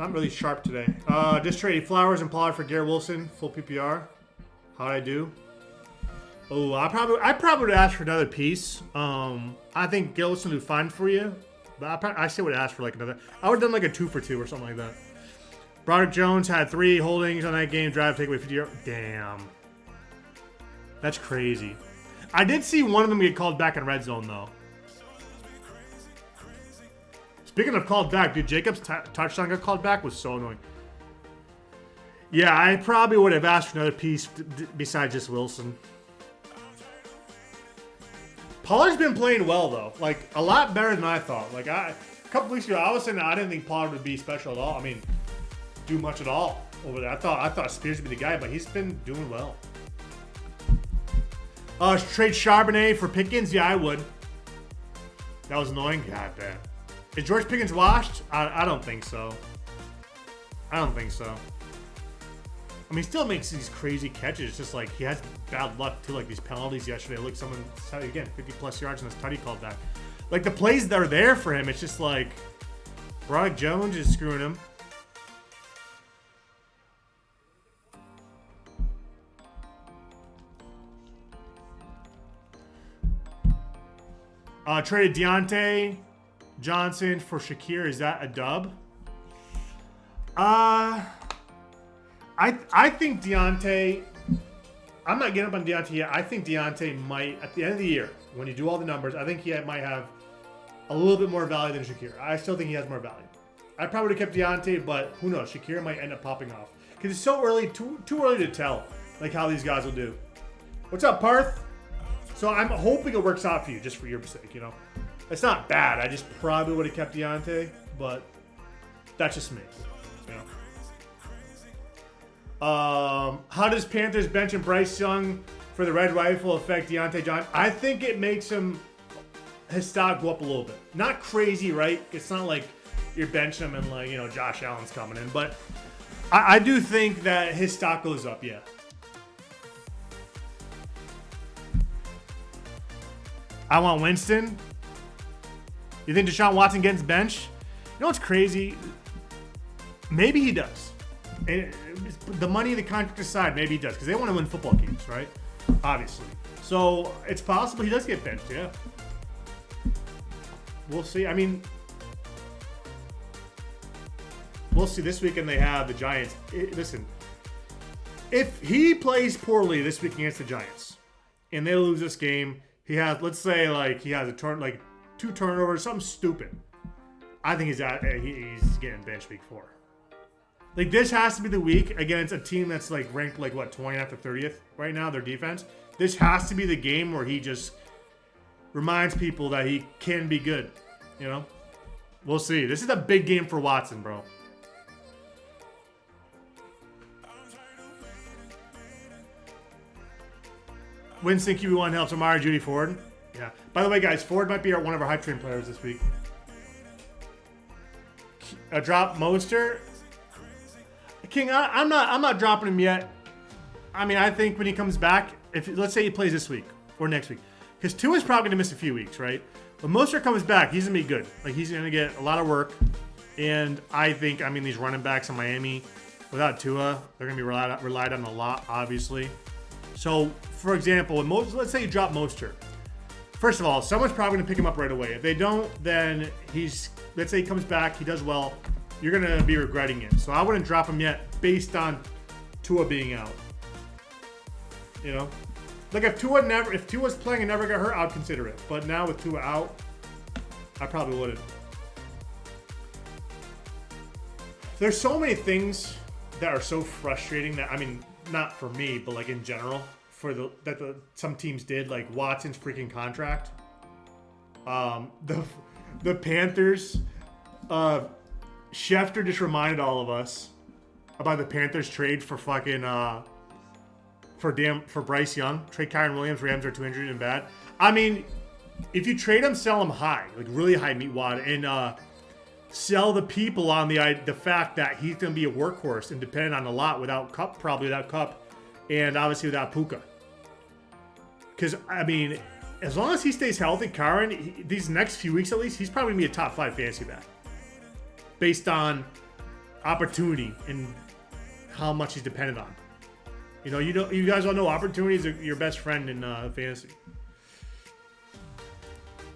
not really sharp today. Just traded Flowers and Pollard for Garrett Wilson, full PPR. How'd I do? Oh, I probably would ask for another piece. I think Garrett Wilson would do fine for you, but I still would ask for like another. I would have done like a 2 for 2 or something like that. Broderick Jones had 3 holdings on that game. Drive, takeaway 50. Damn, that's crazy. I did see one of them get called back in red zone though. Speaking of called back, dude, Jacobs' touchdown got called back was so annoying. Yeah, I probably would have asked for another piece besides just Wilson. Pollard's been playing well though, like a lot better than I thought. Like a couple weeks ago, I was saying I didn't think Pollard would be special at all. I mean, do much at all over there. I thought Spears would be the guy, but he's been doing well. Trade Charbonnet for Pickens? Yeah, I would. That was annoying. God damn. Is George Pickens washed? I don't think so. I don't think so. I mean, he still makes these crazy catches. It's just like he has bad luck too, like these penalties yesterday. Look, someone, again, 50-plus yards and this tutty called back. Like the plays that are there for him, it's just like Broderick Jones is screwing him. Traded Deontay Johnson for Shakir. Is that a dub? I think Deontay. I'm not getting up on Deontay yet. I think Deontay might, at the end of the year, when you do all the numbers, I think he might have a little bit more value than Shakir. I still think he has more value. I probably would have kept Deontay, but who knows? Shakir might end up popping off because it's so early, too early to tell, like how these guys will do. What's up, Parth? So I'm hoping it works out for you, just for your sake, you know. It's not bad. I just probably would have kept Deontay, but that's just me, you know. How does Panthers bench and Bryce Young for the Red Rifle affect Deontay Johnson? I think it makes his stock go up a little bit. Not crazy, right? It's not like you're benching him and like, you know, Josh Allen's coming in, but I do think that his stock goes up, yeah. I want Winston. You think Deshaun Watson gets benched? You know what's crazy? Maybe he does. The money, the contract aside, maybe he does. Because they want to win football games, right? Obviously. So it's possible he does get benched, yeah. We'll see. I mean, we'll see. This weekend they have the Giants. Listen, if he plays poorly this week against the Giants and they lose this game, he has, let's say, like he has a turn, like 2 turnovers, something stupid. I think he's getting benched week 4. Like this has to be the week against a team that's like ranked like what 20th after 30th right now. Their defense. This has to be the game where he just reminds people that he can be good. You know, we'll see. This is a big game for Watson, bro. Winston QB1 helps Amari Judy Ford. Yeah. By the way, guys, Ford might be one of our hype train players this week. Drop Mostert. King, I'm not dropping him yet. I mean, I think when he comes back, if let's say he plays this week or next week, because Tua is probably gonna miss a few weeks, right? When Mostert comes back, he's gonna be good. Like he's gonna get a lot of work, and I think, I mean, these running backs in Miami, without Tua, they're gonna be relied on a lot, obviously. So, for example, let's say you drop Mostert. First of all, someone's probably going to pick him up right away. If they don't, then let's say he comes back, he does well, you're going to be regretting it. So I wouldn't drop him yet based on Tua being out. You know? Like if Tua's playing and never got hurt, I'd consider it. But now with Tua out, I probably wouldn't. There's so many things that are so frustrating that, I mean, not for me, but like in general, some teams did, like Watson's freaking contract. The Panthers, Schefter just reminded all of us about the Panthers trade for fucking for Bryce Young. Trade Kyren Williams. Rams are too injured and bad. I mean, if you trade him, sell him high, like really high meat wad, and sell the people on the fact that he's going to be a workhorse and depend on a lot without Kupp, probably without Kupp, and obviously without Puka. Because, I mean, as long as he stays healthy, these next few weeks at least, he's probably going to be a top 5 fantasy back. Based on opportunity and how much he's dependent on. You guys all know opportunity is your best friend in fantasy.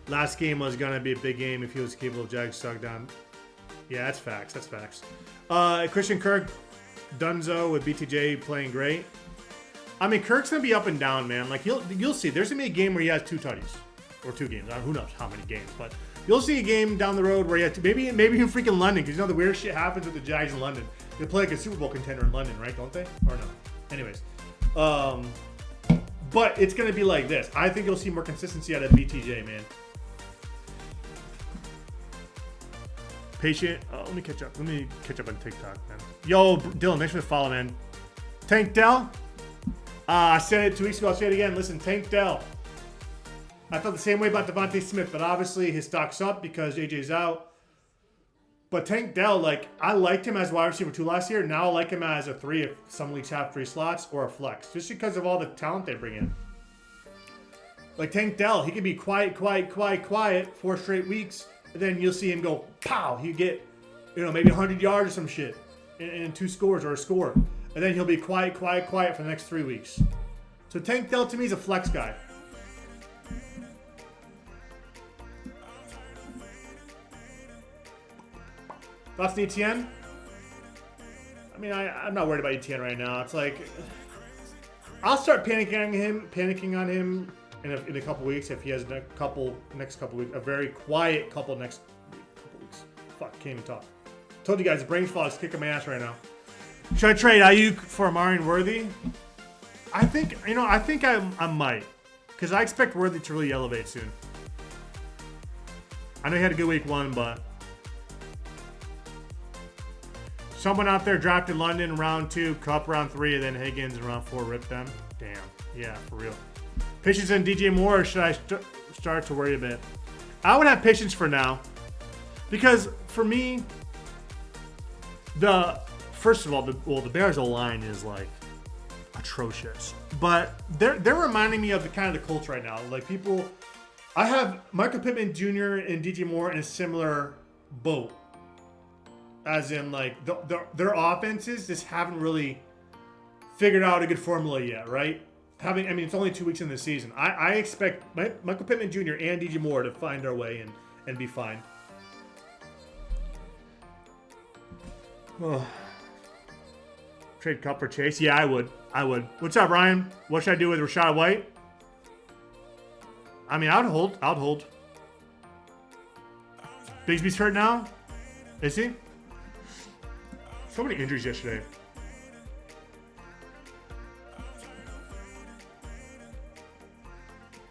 Last game was gonna be a big game if he was capable of Jags stuck down. Yeah, that's facts. That's facts. Christian Kirk, Dunzo with BTJ playing great. I mean, Kirk's gonna be up and down, man. Like you'll see. There's gonna be a game where he has 2 tutties, or 2 games. Who knows how many games? But you'll see a game down the road where he has maybe in freaking London, because the weird shit happens with the Jags in London. They play like a Super Bowl contender in London, right? Don't they? Or no? Anyways, but it's gonna be like this. I think you'll see more consistency out of BTJ, man. Patient. Let me catch up. Let me catch up on TikTok, man. Yo, Dylan, thanks for the follow, man. Tank Dell. I said it 2 weeks ago. I'll say it again. Listen, Tank Dell. I felt the same way about Devontae Smith, but obviously his stock's up because AJ's out. But Tank Dell, like, I liked him as wide receiver 2 last year. Now I like him as a 3 if some leagues have 3 slots, or a flex, just because of all the talent they bring in. Like Tank Dell, he can be quiet 4 straight weeks, and then you'll see him go, pow! He get, maybe 100 yards or some shit, and 2 scores or a score. And then he'll be quiet for the next 3 weeks. So Tank Dell to me is a flex guy. Thoughts on ETN? I mean, I'm not worried about ETN right now. It's like, I'll start panicking on him in a couple weeks if he has next couple weeks, a very quiet couple weeks. Fuck, can't even talk. Told you guys, brain fog is kicking my ass right now. Should I trade Ayuk for Amari and Worthy? I think I might, because I expect Worthy to really elevate soon. I know he had a good week 1, but someone out there drafted London in round 2, Cup round 3, and then Higgins in round 4 ripped them. Damn. Yeah, for real. Patience and DJ Moore, or should I start to worry a bit? I would have patience for now. Because for me, first of all, the Bears O-line is like atrocious. But they're reminding me of the kind of the Colts right now. Like I have Michael Pittman Jr. and DJ Moore in a similar boat. As in, like, their offenses just haven't really figured out a good formula yet, right? It's only 2 weeks in the season. I expect Michael Pittman Jr. and DJ Moore to find their way and be fine. Oh. Trade Cup for Chase? Yeah, I would. What's up, Ryan? What should I do with Rachaad White? I mean, I would hold. Bigsby's hurt now? Is he? So many injuries yesterday.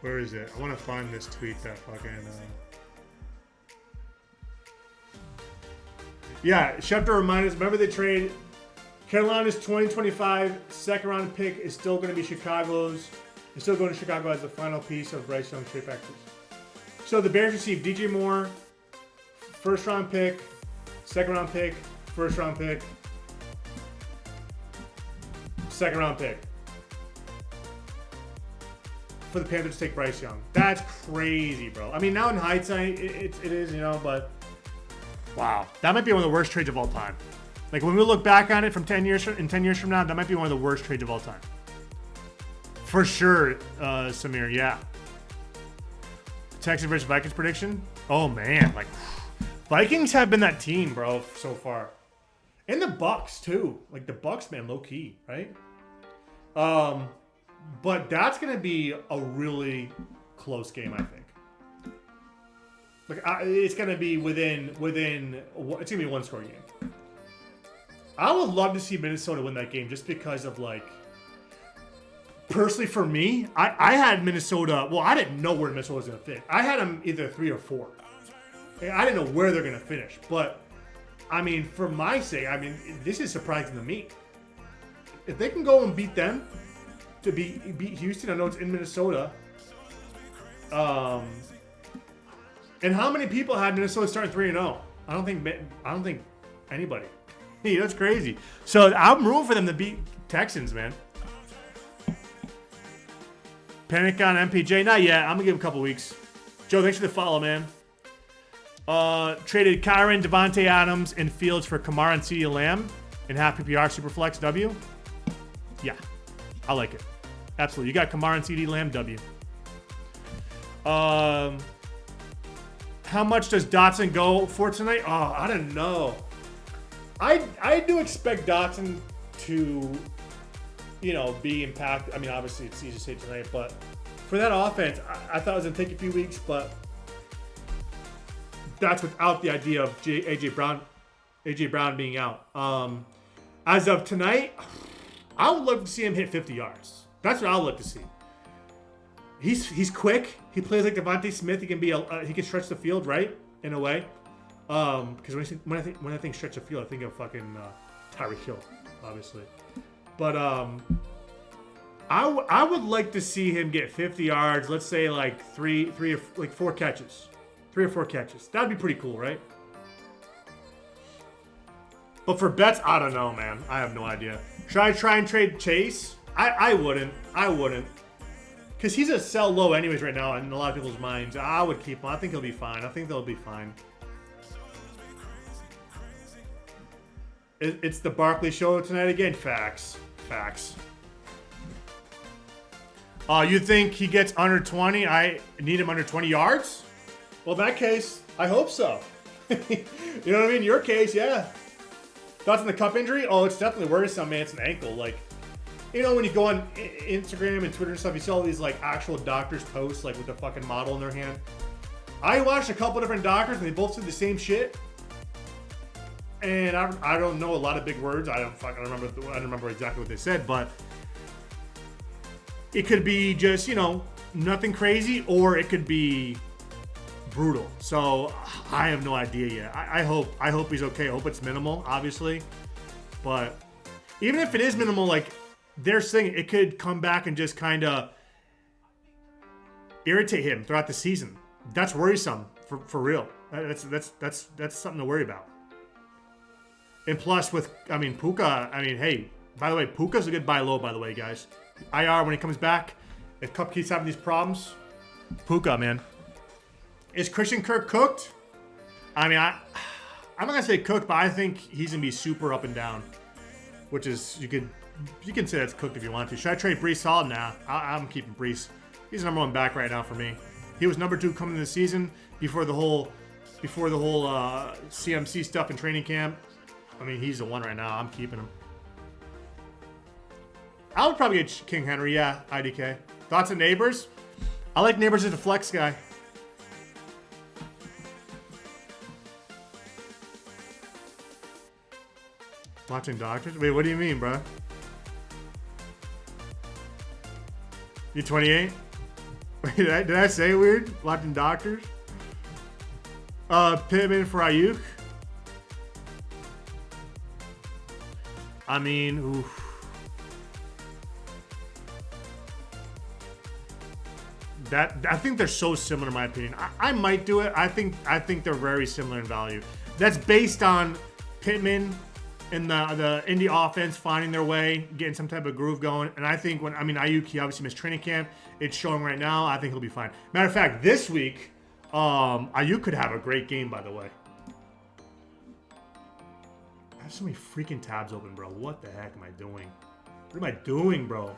Where is it? I want to find this tweet that fucking... Yeah, Schefter reminded us, remember the trade? Carolina's 2025 second round pick is still going to be Chicago's. It's still going to Chicago as the final piece of Bryce Young's trade package. So the Bears received DJ Moore, first round pick, second round pick, first round pick, second round pick. For the Panthers to take Bryce Young. That's crazy, bro. I mean, now in hindsight, it is, but wow. That might be one of the worst trades of all time. Like, when we look back on it from 10 years from now, that might be one of the worst trades of all time. For sure, Samir, yeah. Texans versus Vikings prediction? Oh, man. Like, Vikings have been that team, bro, so far. And the Bucks, too. Like, the Bucks, man, low-key, right? But that's going to be a really close game, I think. Like, it's going to be within. It's going to be a one-score game. I would love to see Minnesota win that game just because of, like, personally for me, I had Minnesota. Well, I didn't know where Minnesota was going to fit. I had them either 3 or 4. I didn't know where they're going to finish. But, I mean, for my sake, I mean, this is surprising to me. If they can go and beat them, to beat Houston, I know it's in Minnesota. And how many people had Minnesota starting 3-0? I don't think anybody. Hey, that's crazy. So I'm rooting for them to beat Texans, man. Panic on MPJ? Not yet. I'm gonna give him a couple weeks. Joe, thanks for the follow, man. Traded Kyron, Devontae Adams, and Fields for Kamara and CeeDee Lamb in half PPR Superflex W. Yeah, I like it. Absolutely. You got Kamara and CeeDee Lamb W. How much does Dotson go for tonight? Oh, I don't know. I do expect Dotson to, be impacted. I mean, obviously it's easy to say tonight, but for that offense, I thought it was going to take a few weeks, but that's without the idea of AJ Brown being out. As of tonight, I would love to see him hit 50 yards. That's what I would love to see. He's quick. He plays like Devontae Smith. He can he can stretch the field, right? In a way. Because when I think stretch the field, I think of fucking Tyreek Hill, obviously. But I would like to see him get 50 yards. Let's say like four catches. 3 or 4 catches. That'd be pretty cool, right? But for bets, I don't know, man. I have no idea. Should I try and trade Chase? I wouldn't. Because he's a sell low anyways right now in a lot of people's minds. I would keep him. I think he'll be fine. I think they'll be fine. It's the Barkley show tonight again. Facts. You think he gets under 20? I need him under 20 yards? Well, in that case, I hope so. You know what I mean? In your case, yeah. Thoughts on the cup injury? Oh, it's definitely worrisome, man. It's an ankle. Like, when you go on Instagram and Twitter and stuff, you see all these, like, actual doctors posts, like, with the fucking model in their hand. I watched a couple different doctors, and they both said the same shit. And I don't know a lot of big words. I don't remember exactly what they said, but it could be just, nothing crazy, or it could be brutal. So I have no idea yet. I hope he's okay. I hope it's minimal, obviously. But even if it is minimal, like they're saying, it could come back and just kind of irritate him throughout the season. That's worrisome for real. That's something to worry about. And plus Puka, hey, by the way, Puka's a good buy low, by the way, guys. IR when he comes back, if Kupp keeps having these problems, Puka, man. Is Christian Kirk cooked? I'm not gonna say cooked, but I think he's gonna be super up and down. Which is you can say that's cooked if you want to. Should I trade Breece Hall? Nah, I'm keeping Breece. He's the number 1 back right now for me. He was number 2 coming into the season before the whole CMC stuff in training camp. He's the one right now. I'm keeping him. I would probably get King Henry, yeah, IDK. Thoughts on Neighbors? I like Neighbors as a flex guy. Watching Doctors? Wait, what do you mean, bro? You 28? Wait, did I say weird? Watching Doctors? Pittman for Ayuk? Oof. I think they're so similar in my opinion. I might do it. I think they're very similar in value. That's based on Pittman and the Indy offense finding their way, getting some type of groove going. And I think Ayuk, he obviously missed training camp. It's showing right now. I think he'll be fine. Matter of fact, this week, Ayuk could have a great game, by the way. I have so many freaking tabs open, bro. What the heck am I doing? What am I doing, bro?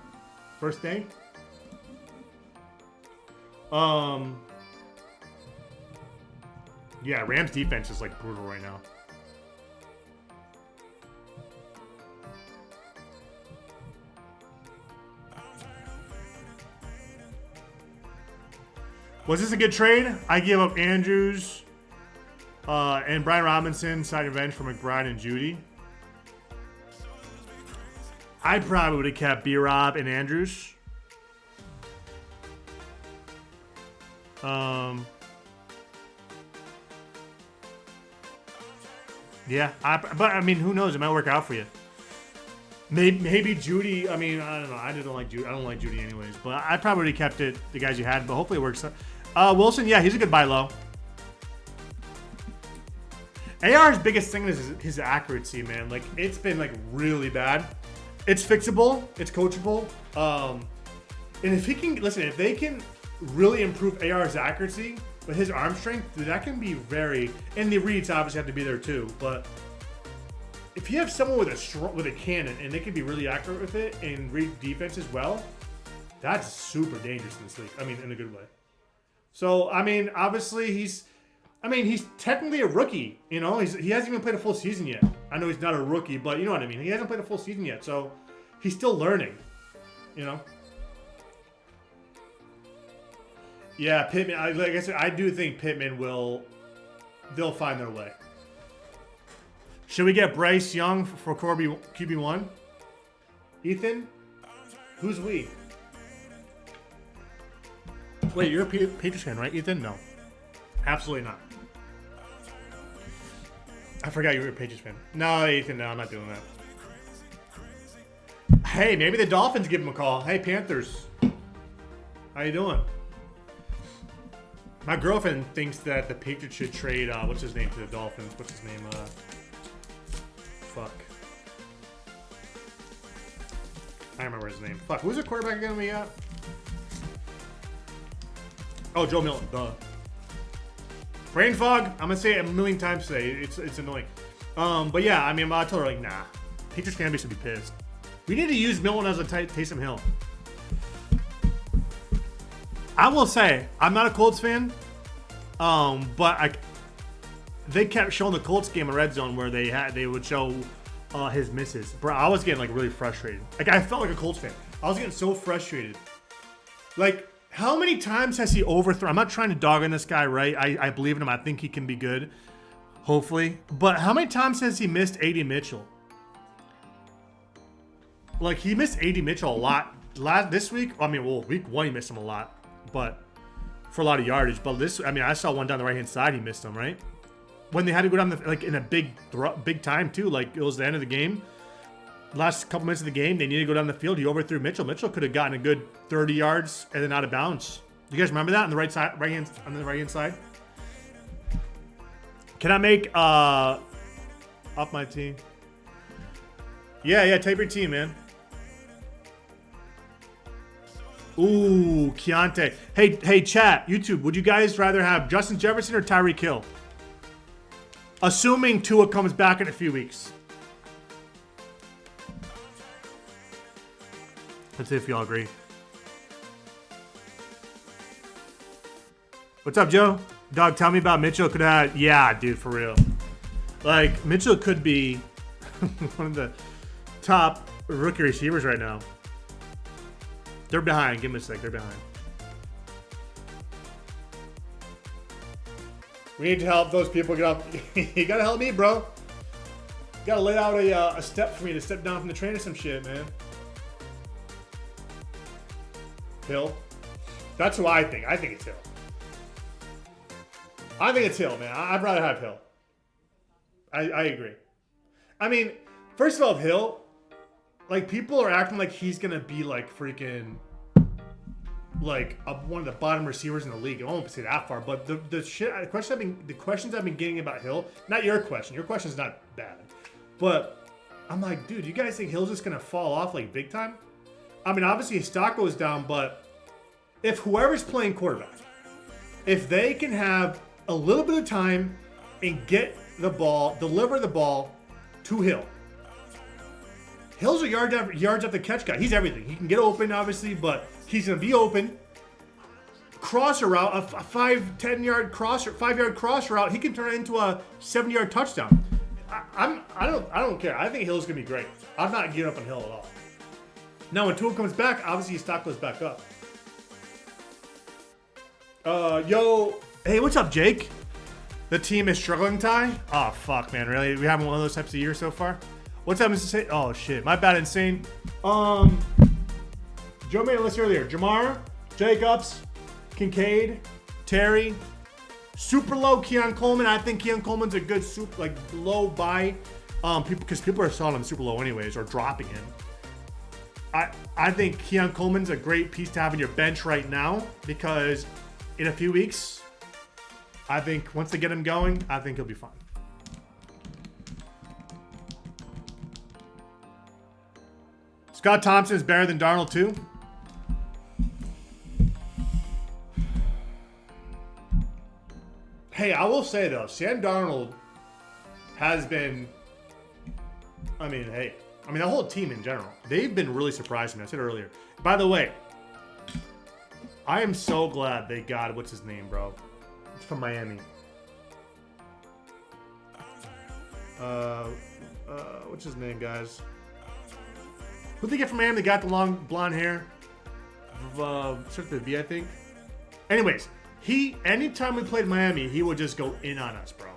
First day? Yeah, Rams defense is like brutal right now. Was this a good trade? I give up Andrews and Brian Robinson, side revenge for McBride and Judy. I probably would have kept B-Rob and Andrews. Yeah, but who knows? It might work out for you. Maybe Judy. I don't know. I don't like Judy. I don't like Judy anyways. But I probably would have kept it, the guys you had. But hopefully it works. Wilson, yeah, he's a good buy low. AR's biggest thing is his accuracy, man. Like, it's been like really bad. It's fixable. It's coachable. And if he can, listen, if they can really improve AR's accuracy, But his arm strength, dude, that can be very. And the reads obviously have to be there too. But if you have someone with a cannon and they can be really accurate with it and read defense as well, that's super dangerous in this league. I mean, in a good way. So I mean, obviously he's technically a rookie. You know, he hasn't even played a full season yet. I know he's not a rookie, but you know what I mean. He hasn't played a full season yet, so he's still learning. You know. Yeah, Pittman. Like I said, I do think Pittman they'll find their way. Should we get Bryce Young for QB1? Ethan? Who's we? Wait, you're a Patriots fan, right, Ethan? No. Absolutely not. I forgot you were a Patriots fan. No, Ethan, no, I'm not doing that. Hey, maybe the Dolphins give him a call. Hey, Panthers. How you doing? My girlfriend thinks that the Patriots should trade, what's his name, to the Dolphins. What's his name? Fuck. I remember his name. Fuck, who's the quarterback again we got? Oh, Joe Milton, duh. Brain fog, I'm gonna say it a million times today. It's annoying. But yeah, I mean, I told her, like, nah. Patriots fan base should be pissed. We need to use Milton as a Taysom Hill. I will say, I'm not a Colts fan, but they kept showing the Colts game in Red Zone where they would show his misses. Bro, I was getting like really frustrated. Like I felt like a Colts fan. I was getting so frustrated. Like, how many times has he overthrown? I'm not trying to dog on this guy, right? I believe in him. I think he can be good, hopefully. But how many times has he missed A.D. Mitchell? Like, he missed A.D. Mitchell a lot. This week, I mean, well, week 1 he missed him a lot. But for a lot of yardage. But this, I mean, I saw one down the right-hand side. He missed him, right? When they had to go down like in a big time too. Like it was the end of the game. Last couple minutes of the game, they needed to go down the field. He overthrew Mitchell. Mitchell could have gotten a good 30 yards and then out of bounds. Do you guys remember that on the right hand side? Can I make up my team? Yeah, type your team, man. Ooh, Keontae. Hey, chat, YouTube, would you guys rather have Justin Jefferson or Tyreek Hill? Assuming Tua comes back in a few weeks. Let's see if y'all agree. What's up, Joe? Dog, tell me about Mitchell. Could have, yeah, dude, for real. Like, Mitchell could be one of the top rookie receivers right now. They're behind. Give me a sec. They're behind. We need to help those people get up. You gotta help me, bro. You gotta lay out a step for me to step down from the train or some shit, man. Hill. That's who I think. I think it's Hill. I think it's Hill, man. I'd rather have Hill. I agree. I mean, first of all, Hill, like, people are acting like he's gonna be like freaking like one of the bottom receivers in the league. I won't say that far, but the questions I've been getting about Hill, not your question. Your question's not bad, but I'm like, dude, you guys think Hill's just gonna fall off like big time? I mean, obviously his stock goes down, but if whoever's playing quarterback, if they can have a little bit of time and get the ball, deliver the ball to Hill. Hill's a yards after catch guy. He's everything. He can get open, obviously, but he's going to be open. Crosser route, a 5-10-yard crosser, 5-yard cross route, he can turn it into a 70-yard touchdown. I don't care. I think Hill's going to be great. I'm not giving up on Hill at all. Now, when Tua comes back, obviously his stock goes back up. Hey, what's up, Jake? The team is struggling, Ty? Oh, fuck, man. Really? We haven't one of those types of years so far? What's up, Mr. Say? Oh, shit. My bad, Insane. Joe made a list earlier. Jamar, Jacobs, Kincaid, Terry, super low Keon Coleman. I think Keon Coleman's a good low buy. Because people are selling him super low anyways, or dropping him. I think Keon Coleman's a great piece to have in your bench right now, because in a few weeks, I think once they get him going, I think he'll be fine. Scott Thompson is better than Darnold too. Hey, I will say though, Sam Darnold has been. I mean, hey, the whole team in general, they've been really surprising me. I said earlier. By the way, I am so glad they got what's his name, bro. It's from Miami. What's his name, guys? Who'd they get from Miami? They got the long blonde hair. Starts with a V, I think. Anyways, anytime we played Miami, he would just go in on us, bro.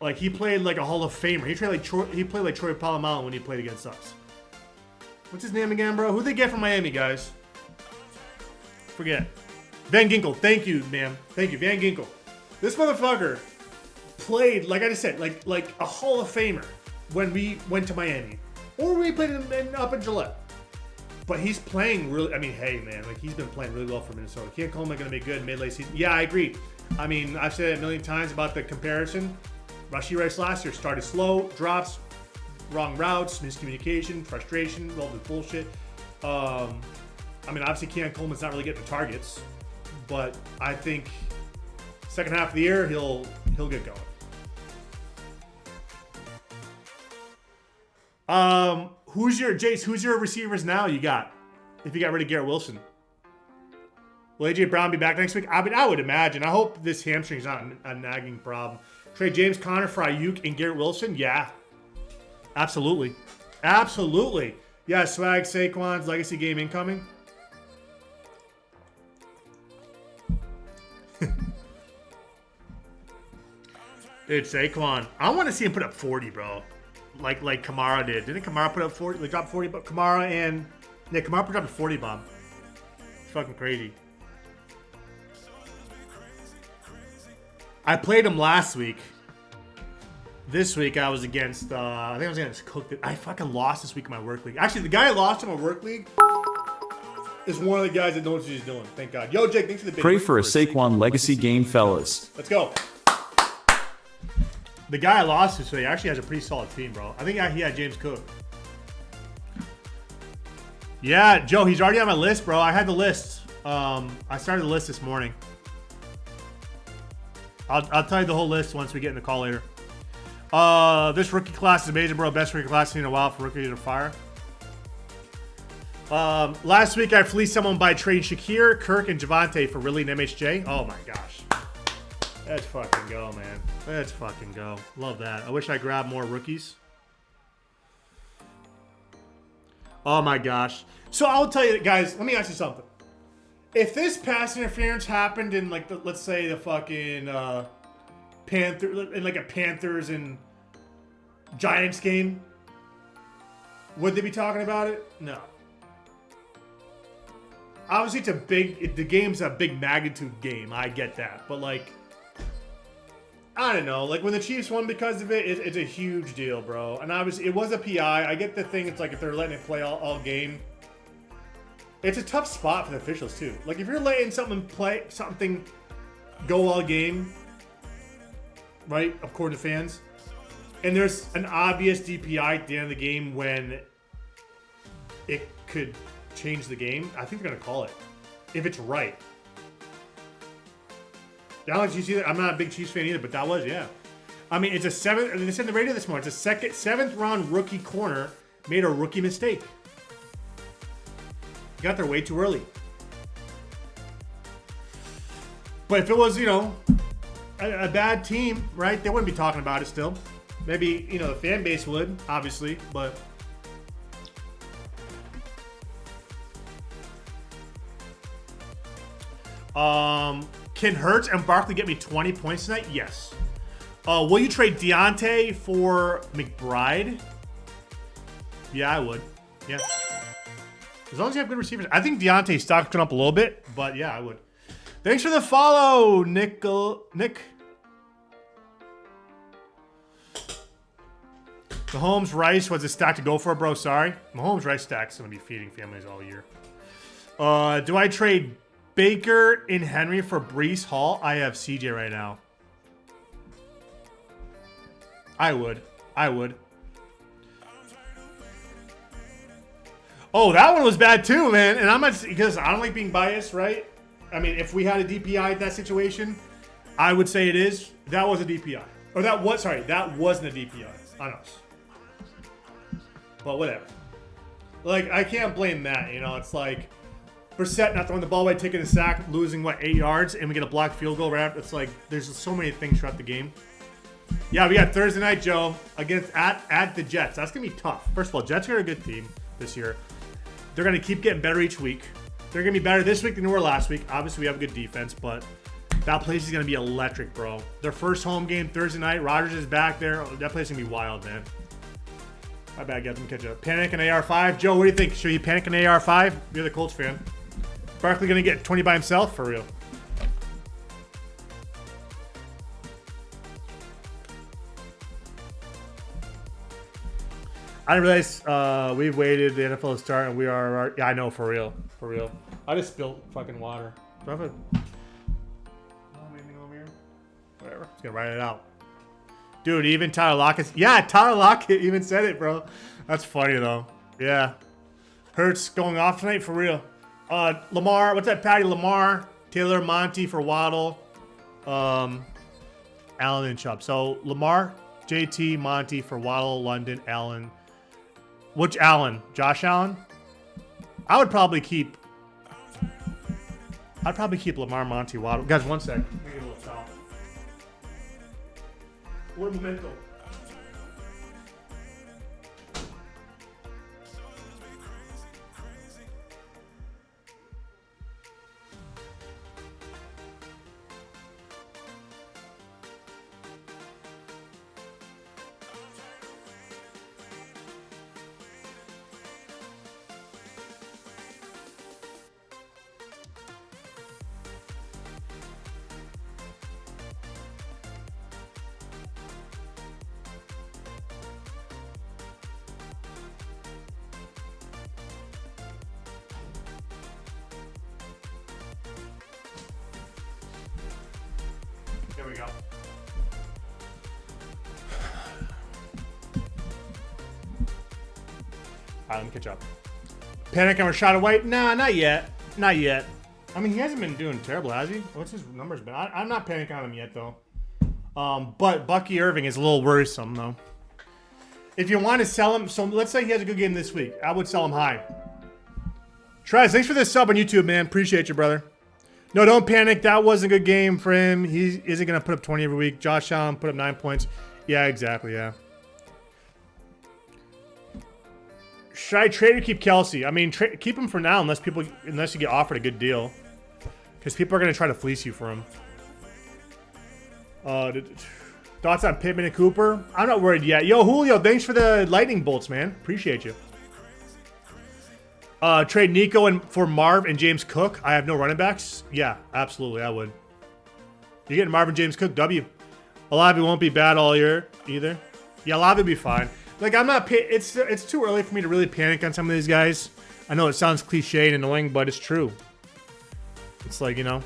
Like he played like a Hall of Famer. He played like Troy Polamalu when he played against us. What's his name again, bro? Who'd they get from Miami, guys? Forget. Van Ginkel. Thank you, ma'am. Thank you, Van Ginkel. This motherfucker played, like I just said, like a Hall of Famer when we went to Miami. Or we played up in Gillette. But he's playing really, I mean, hey, man, like he's been playing really well for Minnesota. Keon Coleman going to be good mid-late season. Yeah, I agree. I mean, I've said it a million times about the comparison. Rashee Rice last year started slow, drops, wrong routes, miscommunication, frustration, all this bullshit. I mean, obviously, Keon Coleman's not really getting the targets, but I think second half of the year he'll get going. Who's your receivers now? You got if you got rid of Garrett Wilson. Will AJ Brown be back next week? I mean, I would imagine. I hope this hamstring's not a nagging problem. Trade James Conner for Ayuk and Garrett Wilson? Yeah. Absolutely. Absolutely. Yeah, swag Saquon's legacy game incoming. Dude, Saquon. I want to see him put up 40, bro. Like Kamara did. Didn't Kamara put up 40? Like drop 40, but Kamara put up a 40 bomb. It's fucking crazy. I played him last week. This week I was against, I think I was against Cook. I fucking lost this week in my work league. Actually, the guy I lost in my work league is one of the guys that knows what he's doing. Thank God. Yo, Jake, thanks for the big Pray for a Saquon legacy game, fellas. Let's go. The guy I lost this week actually has a pretty solid team, bro. I think he had James Cook. Yeah, Joe, he's already on my list, bro. I had the list. I started the list this morning. I'll tell you the whole list once we get in the call later. This rookie class is amazing, bro. Best rookie class in a while for rookie to fire. Last week I fleeced someone by trading Shakir, Kirk, and Javonte for Ridley and MHJ. Oh my gosh. Let's fucking go, man. Let's fucking go. Love that. I wish I grabbed more rookies. Oh my gosh. So I'll tell you, guys, let me ask you something. If this pass interference happened in like let's say the fucking Panthers and Giants game, would they be talking about it? No. Obviously, the game's a big magnitude game. I get that, but like, I don't know. Like when the Chiefs won because of it, it's a huge deal, bro. And obviously, it was a PI. I get the thing. It's like if they're letting it play all game. It's a tough spot for the officials too. Like if you're letting something go all game, right? According to fans, and there's an obvious DPI at the end of the game when it could change the game. I think they're gonna call it if it's right. Alex, you see that? I'm not a big Chiefs fan either, but that was, yeah. I mean, it's a seventh. They said in the radio this morning. It's a seventh round rookie corner made a rookie mistake. Got there way too early. But if it was, a bad team, right? They wouldn't be talking about it still. Maybe, the fan base would, obviously, but. Can Hurts and Barkley get me 20 points tonight? Yes. Will you trade Deontay for McBride? Yeah, I would. Yeah. As long as you have good receivers. I think Deontay's stock's going up a little bit, but yeah, I would. Thanks for the follow, Nick. Mahomes Rice was a stack to go for, bro. Sorry. Mahomes Rice stack's going to be feeding families all year. Do I trade Baker and Henry for Breece Hall? I have CJ right now. I would. Oh, that one was bad too, man. And I'm not, because I don't like being biased, right? I mean, if we had a DPI at that situation, I would say it is. That was a DPI. Or that wasn't a DPI on us. But whatever. Like, I can't blame that. You know, it's like Brissett not throwing the ball away, taking a sack, losing, 8 yards, and we get a blocked field goal right after. It's like, there's so many things throughout the game. Yeah, we got Thursday night, Joe, against at the Jets. That's going to be tough. First of all, Jets are a good team this year. They're going to keep getting better each week. They're going to be better this week than they were last week. Obviously, we have a good defense, but that place is going to be electric, bro. Their first home game Thursday night. Rodgers is back there. That place is going to be wild, man. My bad, guys. Let me catch up. Panic and AR5. Joe, what do you think? Should you panic and AR5? You're the Colts fan. Barkley going to get 20 by himself? For real. I didn't realize we've waited the NFL to start and we are. Yeah, I know, for real. For real. I just spilled fucking water. Do I have anything over here? Whatever. Just gonna write it out. Dude, even Tyler Lockett. Yeah, Tyler Lockett even said it, bro. That's funny, though. Yeah. Hurts going off tonight, for real. Lamar. What's that, Patty? Lamar, Taylor, Monty for Waddle, Allen, and Chubb. So, Lamar, JT, Monty for Waddle, London, Allen. Which Allen? Josh Allen? I'd probably keep Lamar, Monty, Waddle. Guys, one sec. Let me get a little towel. What memento? There we go. Alright, let me catch up. Panic and Rashad White? Nah, not yet. Not yet. I mean, he hasn't been doing terrible, has he? What's his numbers been? I'm not panicking on him yet, though. But Bucky Irving is a little worrisome, though. If you want to sell him, so let's say he has a good game this week. I would sell him high. Trez, thanks for this sub on YouTube, man. Appreciate you, brother. No, don't panic. That was a good game for him. He isn't going to put up 20 every week. Josh Allen put up 9 points. Yeah, exactly, yeah. Should I trade or keep Kelsey? I mean, keep him for now unless you get offered a good deal. Because people are going to try to fleece you for him. Thoughts on Pittman and Cooper? I'm not worried yet. Yo, Julio, thanks for the lightning bolts, man. Appreciate you. Trade Nico for Marv and James Cook. I have no running backs. Yeah, absolutely, I would. You're getting Marv and James Cook. W. Olave won't be bad all year either. Yeah, Olave will be fine. Like, I'm not. It's too early for me to really panic on some of these guys. I know it sounds cliche and annoying, but it's true. It's like, you know,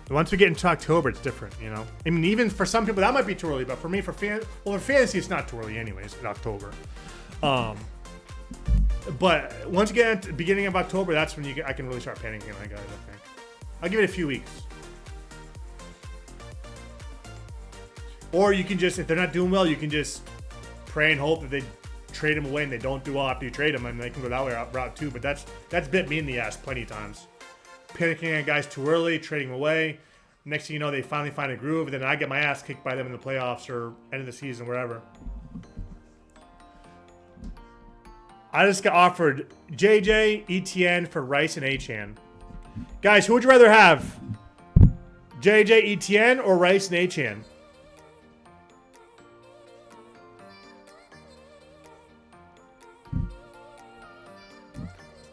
once we get into October, it's different. You know, I mean, even for some people that might be too early, but for me, for fantasy, it's not too early, anyways. In October. But once you get at the beginning of October, that's when I can really start panicking on guys, I think. I'll give it a few weeks. Or you can just, if they're not doing well, you can just pray and hope that they trade them away and they don't do well after you trade them, and they can go that route too. But that's bit me in the ass plenty of times. Panicking on guys too early, trading them away. Next thing you know, they finally find a groove, and then I get my ass kicked by them in the playoffs or end of the season, wherever. I just got offered JJ, ETN for Rice and Achane. Guys, who would you rather have? JJ, ETN or Rice and Achane?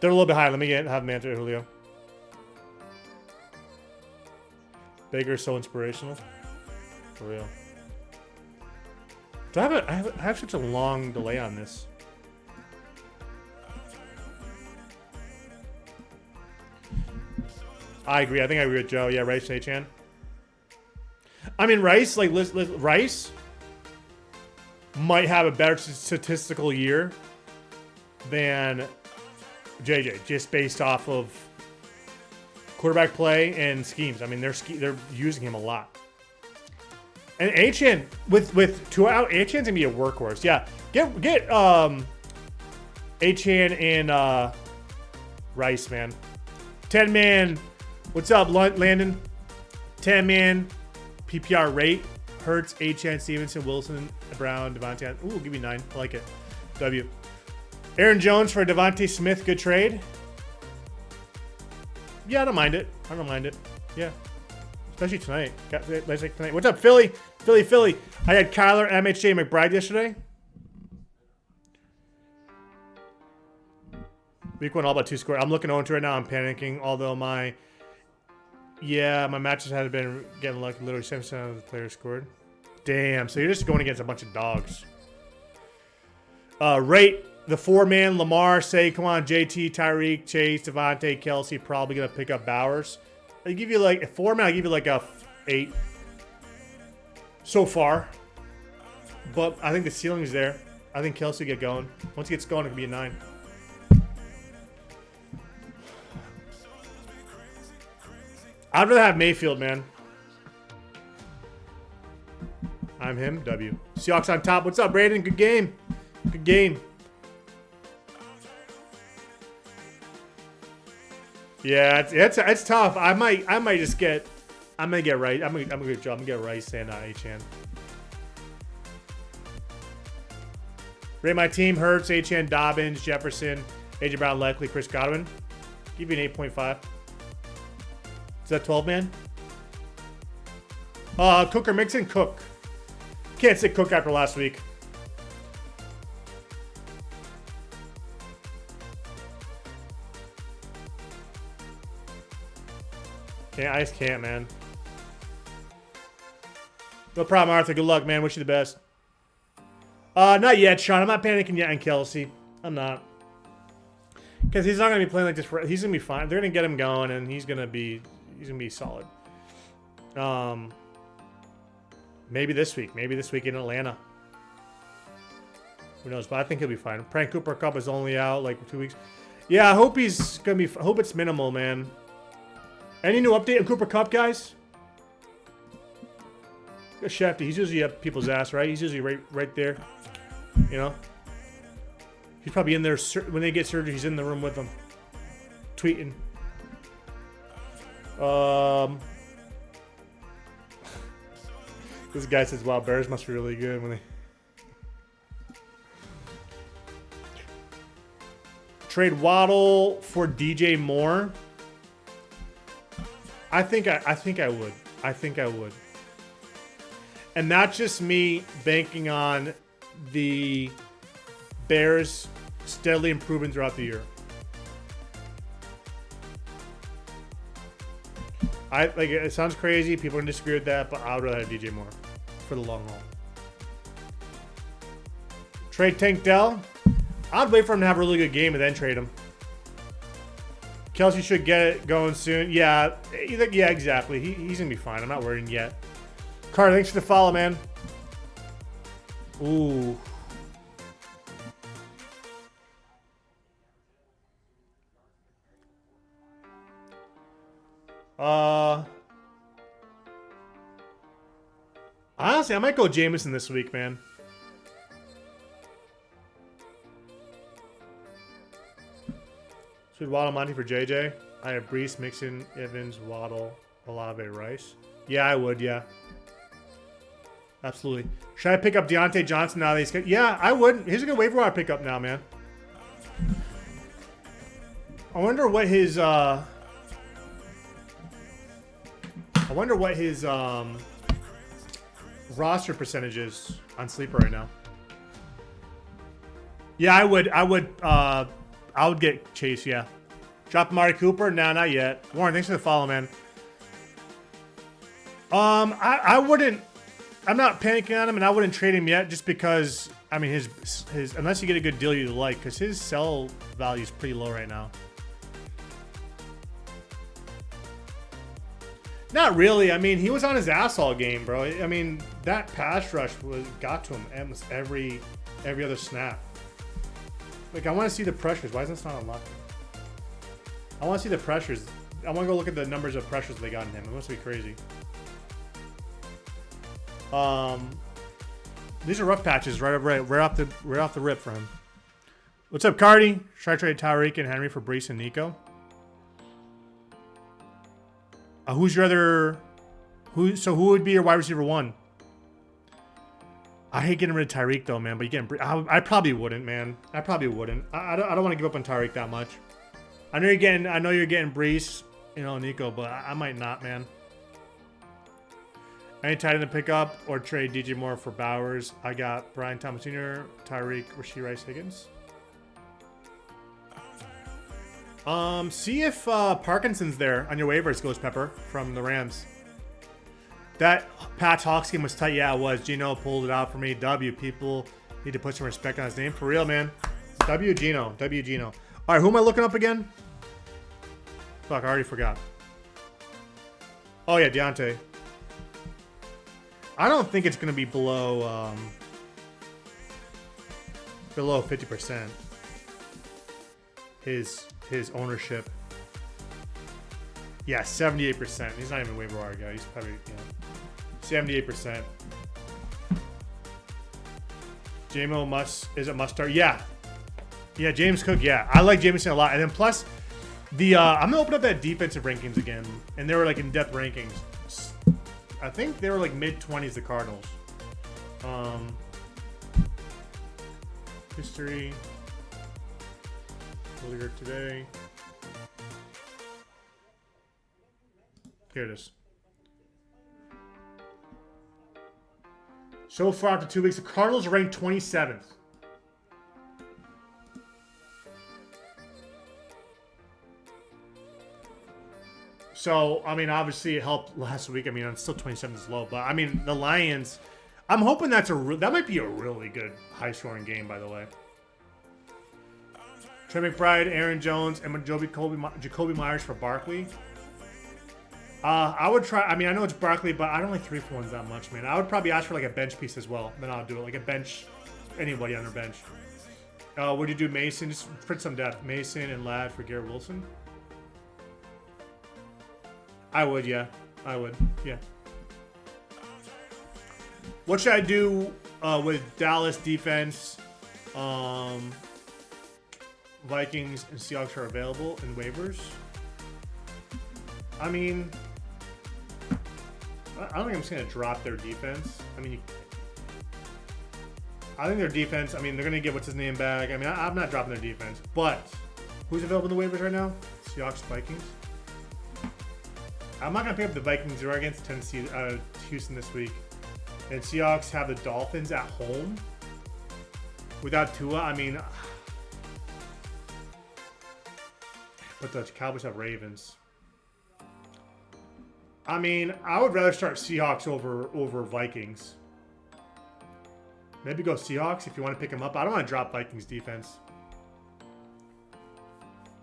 They're a little bit high. Let me have them answer, Julio. Baker's so inspirational. For real. Do I have such a long delay on this? I agree. I think I agree with Joe. Yeah, Rice, Achane. I mean, Rice, like, Rice might have a better statistical year than JJ, just based off of quarterback play and schemes. I mean, they're using him a lot. And Achane with 2 out, Achane's gonna be a workhorse. Yeah, get Achane and Rice, man. 10-man. What's up, Landon? 10-man PPR rate. Hurts, Achane, Stevenson, Wilson, Brown, Devontae. Ooh, give me 9. I like it. W. Aaron Jones for Devontae Smith. Good trade. Yeah, I don't mind it. I don't mind it. Yeah. Especially tonight. What's up, Philly? Philly. I had Kyler, MHJ, McBride yesterday. Week 1, all about 2 score. I'm looking on to right now. I'm panicking. Although my matches had been getting lucky. Literally 7% of the players scored. Damn. So you're just going against a bunch of dogs. Rate the 4-man. Lamar, Saquon, JT, Tyreek, Chase, Devontae, Kelsey. Probably going to pick up Bowers. I give you like a 4-man. I give you like a 8 so far. But I think the ceiling is there. I think Kelsey get going. Once he gets going, it could be a 9. I'd rather have Mayfield, man. I'm him. W. Seahawks on top. What's up, Brandon? Good game. Good game. Yeah, it's tough. I might just get. I'm gonna get Rice. I'm gonna get Rice and Achane. Rate my team: Hurts, Achane, Dobbins, Jefferson, AJ Brown, Likely, Chris Godwin. Give you an 8.5. Is that 12-man? Cook or Mixon? Cook. Can't say Cook after last week. I just can't, man. No problem, Arthur. Good luck, man. Wish you the best. Not yet, Sean. I'm not panicking yet on Kelsey. I'm not. Because he's not going to be playing like this. He's going to be fine. They're going to get him going, and he's going to be solid. Maybe this week. Maybe this week in Atlanta. Who knows? But I think he'll be fine. Prank Cooper Cup is only out like 2 weeks. Yeah, I hope he's going to be... I hope it's minimal, man. Any new update on Cooper Cup, guys? Shefty, he's usually up people's ass, right? He's usually right there. You know? He's probably in there when they get surgery. He's in the room with them. Tweeting. This guy says, wow, Bears must be really good when they... Trade Waddle for DJ Moore. I think I would. And not just me banking on the Bears steadily improving throughout the year. It sounds crazy. People can disagree with that, but I would rather have DJ Moore for the long haul. Trade Tank Dell. I'd wait for him to have a really good game and then trade him. Kelsey should get it going soon. Yeah, exactly. He's going to be fine. I'm not worrying yet. Carter, thanks for the follow, man. Ooh. Honestly, I might go Jameson this week, man. Should Waddle Monty for JJ? I have Brees, Mixon, Evans, Waddle, Olave, Rice. Yeah, I would, yeah. Absolutely. Should I pick up Deontay Johnson now that he's... Yeah, I would. Here's a good waiver wire pickup now, man. I wonder what his... roster percentage is on Sleeper right now. Yeah, I would get Chase, yeah. Drop Amari Cooper? Nah, not yet. Warren, thanks for the follow, man. I wouldn't... I'm not panicking on him, and I wouldn't trade him yet just because, I mean, his unless you get a good deal you like, because his sell value is pretty low right now. Not really. I mean, he was on his ass all game, bro. I mean, that pass rush got to him almost every other snap. Like, I want to see the pressures. Why is this not unlocked? I want to see the pressures. I want to go look at the numbers of pressures they got in him. It must be crazy. These are rough patches right off the rip for him. What's up, Cardi? Should I trade Tyreek and Henry for Brees and Nico? Who's your other? Who would be your wide receiver one? I hate getting rid of Tyreek though, man. But you get I probably wouldn't, man. I probably wouldn't. I don't want to give up on Tyreek that much. I know you're getting Brees, Nico, but I might not, man. Any tight end to pick up or trade DJ Moore for Bowers? I got Brian Thomas Jr., Tyreek, Rashee Rice, Higgins. See if Parkinson's there on your waivers, Ghost Pepper from the Rams. That Pats Hawks game was tight. Yeah, it was. Gino pulled it out for me. W. People need to put some respect on his name. For real, man. W. Gino. W. Gino. All right, who am I looking up again? Fuck, I already forgot. Oh, yeah, Deontay. I don't think it's going to be below 50%. His ownership. Yeah, 78%. He's not even waiver wire guy. He's probably 78%. JMO is it must start? Yeah. Yeah, James Cook, yeah. I like Jameson a lot. And then plus I'm gonna open up that defensive rankings again. And they were like in-depth rankings. I think they were like mid-20s, the Cardinals. History. Earlier today. Here it is. So far after 2 weeks, the Cardinals are ranked 27th. So, I mean, obviously it helped last week. I mean, I'm still 27th is low, but I mean, the Lions, I'm hoping that might be a really good high-scoring game, by the way. Trey McBride, Aaron Jones, and Jacoby Myers for Barkley. I would try. I mean, I know it's Barkley, but I don't like 3-for-1s that much, man. I would probably ask for like a bench piece as well. Then I'll do it like a bench, anybody on their bench. Would you do Mason? Just for some depth. Mason and Ladd for Garrett Wilson. I would, yeah. I would, yeah. What should I do with Dallas defense? Vikings and Seahawks are available in waivers. I mean, I don't think I'm just going to drop their defense. I mean, I think their defense, I mean, they're going to get what's his name back. I mean, I'm not dropping their defense. But who's available in the waivers right now? Seahawks, Vikings. I'm not going to pick up the Vikings. They're against Houston this week. And Seahawks have the Dolphins at home. Without Tua, I mean... But the Cowboys have Ravens. I mean, I would rather start Seahawks over Vikings. Maybe go Seahawks if you want to pick them up. I don't want to drop Vikings defense.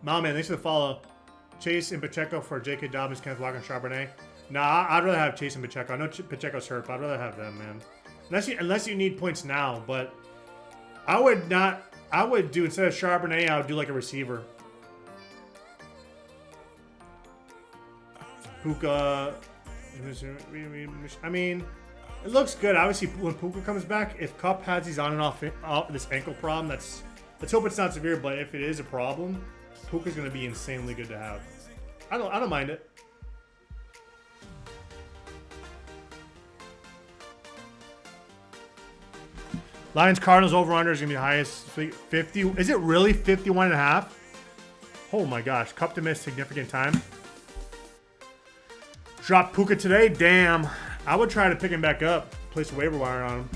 Man, thanks for the follow. Chase and Pacheco for J.K. Dobbins, Kenneth Walker, and Charbonnet. Nah, I'd rather have Chase and Pacheco. I know Pacheco's hurt, but I'd rather have them, man. Unless you need points now, but I would do, instead of Charbonnet, I would do like a receiver. Puka. I mean, it looks good. Obviously, when Puka comes back, if Kupp has these on and off this ankle problem, let's hope it's not severe. But if it is a problem, Puka's going to be insanely good to have. I don't mind it. Lions Cardinals over under is going to be the highest 50. Is it really 51.5? Oh my gosh, Kupp to miss significant time. Drop Puka today? Damn. I would try to pick him back up. Place a waiver wire on him.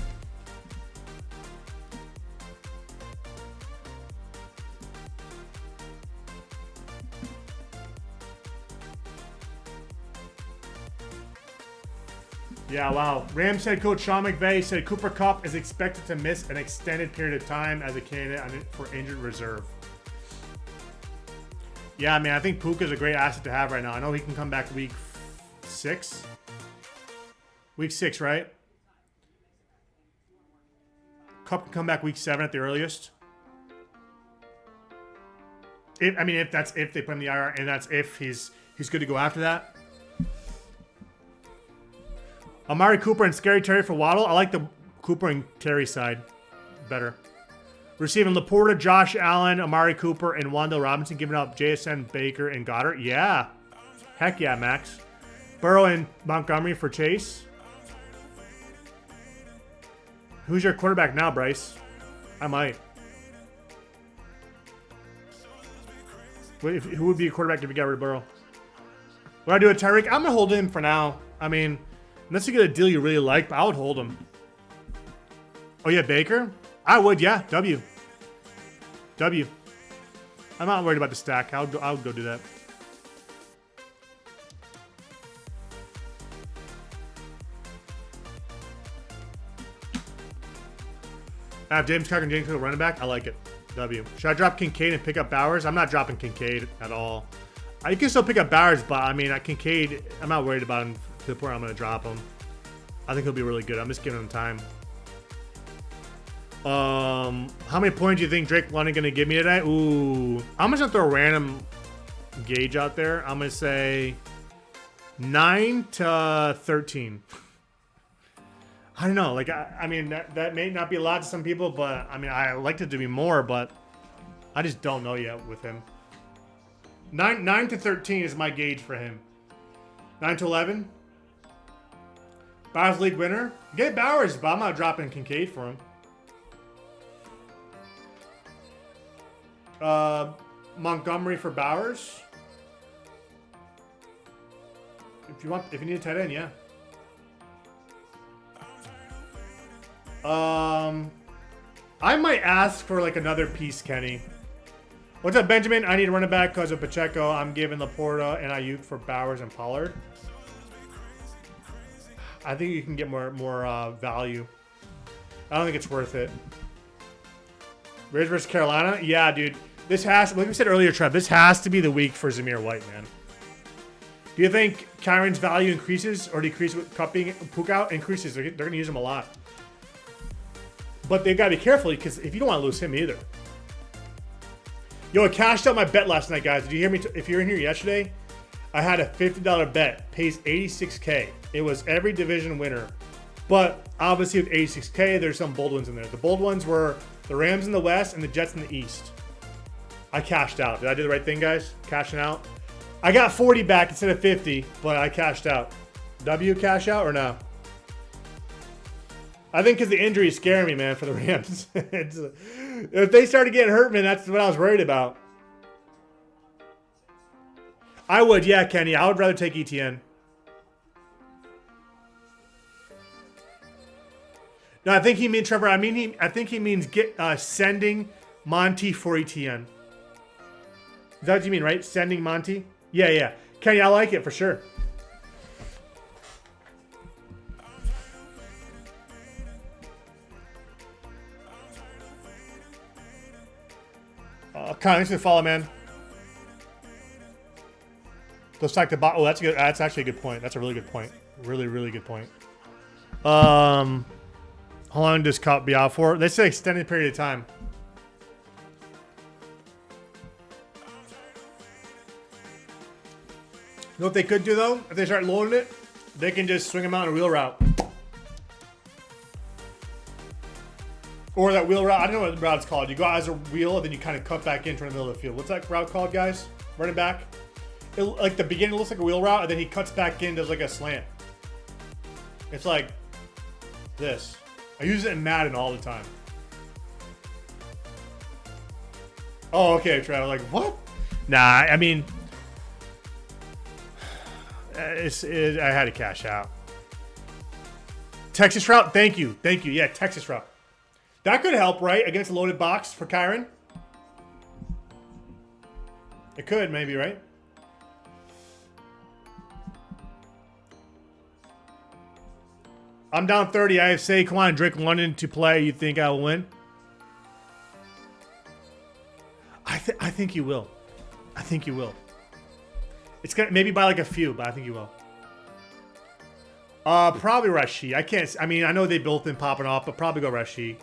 Yeah, wow. Rams head coach Sean McVay said Cooper Kupp is expected to miss an extended period of time as a candidate for injured reserve. Yeah, I mean, I think Puka is a great asset to have right now. I know he can come back week 6? Week 6, right? Kupp can come back week 7 at the earliest. If they put him in the IR, and that's if he's good to go after that. Amari Cooper and Scary Terry for Waddle. I like the Cooper and Terry side better. Receiving Laporta, Josh Allen, Amari Cooper, and Wandale Robinson. Giving up JSN, Baker, and Goddard. Yeah. Heck yeah, Max. Burrow and Montgomery for Chase. Who's your quarterback now, Bryce? I might. Who would be a quarterback if you got rid of Burrow? What do I do with Tyreek? I'm going to hold him for now. I mean, unless you get a deal you really like, but I would hold him. Oh, yeah, Baker? I would, yeah. W. I'm not worried about the stack. I would go do that. I have James Cook and James Cook running back. I like it. W. Should I drop Kincaid and pick up Bowers? I'm not dropping Kincaid at all. You can still pick up Bowers, but I mean, Kincaid, I'm not worried about him to the point where I'm going to drop him. I think he'll be really good. I'm just giving him time. How many points do you think Drake London going to give me today? Ooh. I'm just going to throw a random gauge out there. I'm going to say 9 to 13. I don't know. Like, I mean, that may not be a lot to some people, but I mean, I liked it to be more, but I just don't know yet with him. 9 to 13 is my gauge for him. 9 to 11. Bowers League winner. Get Bowers, but I'm not dropping Kincaid for him. Montgomery for Bowers. If you need a tight end, yeah. I might ask for like another piece, Kenny. What's up, Benjamin? I need a running back because of Pacheco. I'm giving Laporta and Ayuk for Bowers and Pollard. I think you can get more value. I don't think it's worth it. Raiders versus Carolina? Yeah, dude. This has, like we said earlier, Trev, this has to be the week for Zamir White, man. Do you think Kyron's value increases or decreases with Kupp being Puka out? Increases. They're going to use him a lot. But they've got to be careful because if you don't want to lose him either. Yo, I cashed out my bet last night, guys. Did you hear me? If you were in here yesterday, I had a $50 bet. Pays $86K. It was every division winner. But obviously with $86K, there's some bold ones in there. The bold ones were the Rams in the West and the Jets in the East. I cashed out. Did I do the right thing, guys? Cashing out. I got 40 back instead of 50, but I cashed out. W cash out or no? I think because the injury is scaring me, man, for the Rams. If they started getting hurt, man, that's what I was worried about. I would, yeah, Kenny. I would rather take ETN. No, I think he means Trevor. I think he means sending Monty for ETN. Is that what you mean, right? Sending Monty? Yeah. Kenny, I like it for sure. Thanks for the follow, man. Let's talk to bot. Oh, that's good. That's actually a good point. That's a really good point. Really, really good point. How long does Kupp be out for? They say extended period of time. You know what they could do though? If they start loading it, they can just swing them out in a wheel route. Or that wheel route. I don't know what the route's called. You go out as a wheel and then you kind of cut back into the middle of the field. What's that route called, guys? Running back? Like the beginning looks like a wheel route and then he cuts back in, does like a slant. It's like this. I use it in Madden all the time. Oh, okay, Trevor. Like, what? Nah, I mean, I had to cash out. Texas route? Thank you. Yeah, Texas route. That could help, right? Against a loaded box for Kyron? It could, maybe, right? I'm down 30. I have Saquon and Drake London to play. You think I will win? I think you will. I think you will. It's gonna maybe by like a few, but I think you will. Probably Rashid. I mean, I know they both been popping off, but probably go Rashid.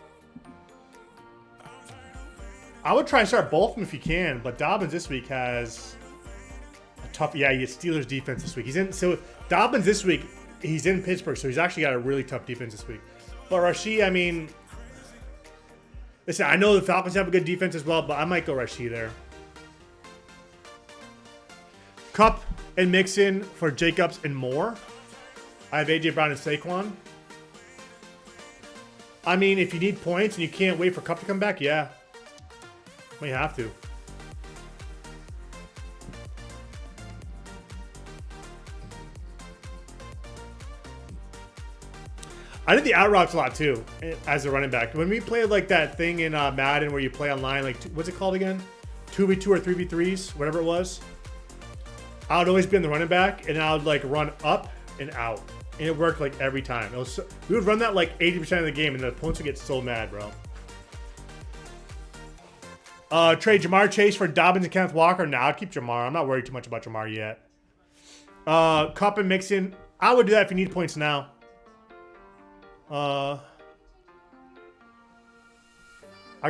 I would try and start both of them if you can, but Dobbins this week has a tough. Yeah, he has Steelers defense this week. He's in. So Dobbins this week he's in Pittsburgh, so he's actually got a really tough defense this week. But Rashid, I mean, listen, I know the Falcons have a good defense as well, but I might go Rashid there. Cup and Mixon for Jacobs and Moore. I have AJ Brown and Saquon. I mean, if you need points and you can't wait for Cup to come back, yeah. Might have to. I did the out routes a lot too as a running back. When we played like that thing in Madden where you play online, like what's it called again? 2v2 or 3v3s, whatever it was. I would always be on the running back and I would like run up and out. And it worked like every time. It was so, we would run that like 80% of the game and the opponents would get so mad, bro. Trade Jamar Chase for Dobbins and Kenneth Walker. Nah, I'll keep Jamar. I'm not worried too much about Jamar yet. Cup and Mixon. I would do that if you need points now. I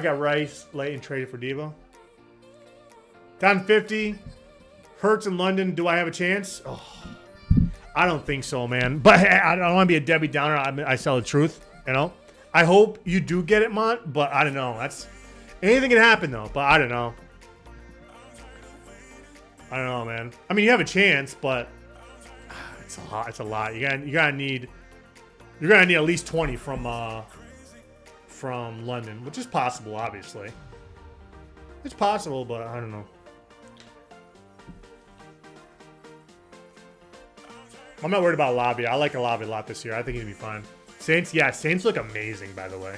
got Rice late and traded for Devo. Down 50. Hurts in London. Do I have a chance? Oh, I don't think so, man. But I don't want to be a Debbie Downer. I tell the truth, you know. I hope you do get it, Mont. But I don't know. That's anything can happen though. But I don't know. I don't know, man. I mean, you have a chance, but it's a lot. It's a lot. You're gonna need at least 20 from London, which is possible, obviously. It's possible, but I don't know. I'm not worried about Olave. I like Olave a lot this year. I think he'd be fine. Saints, yeah, Saints look amazing, by the way.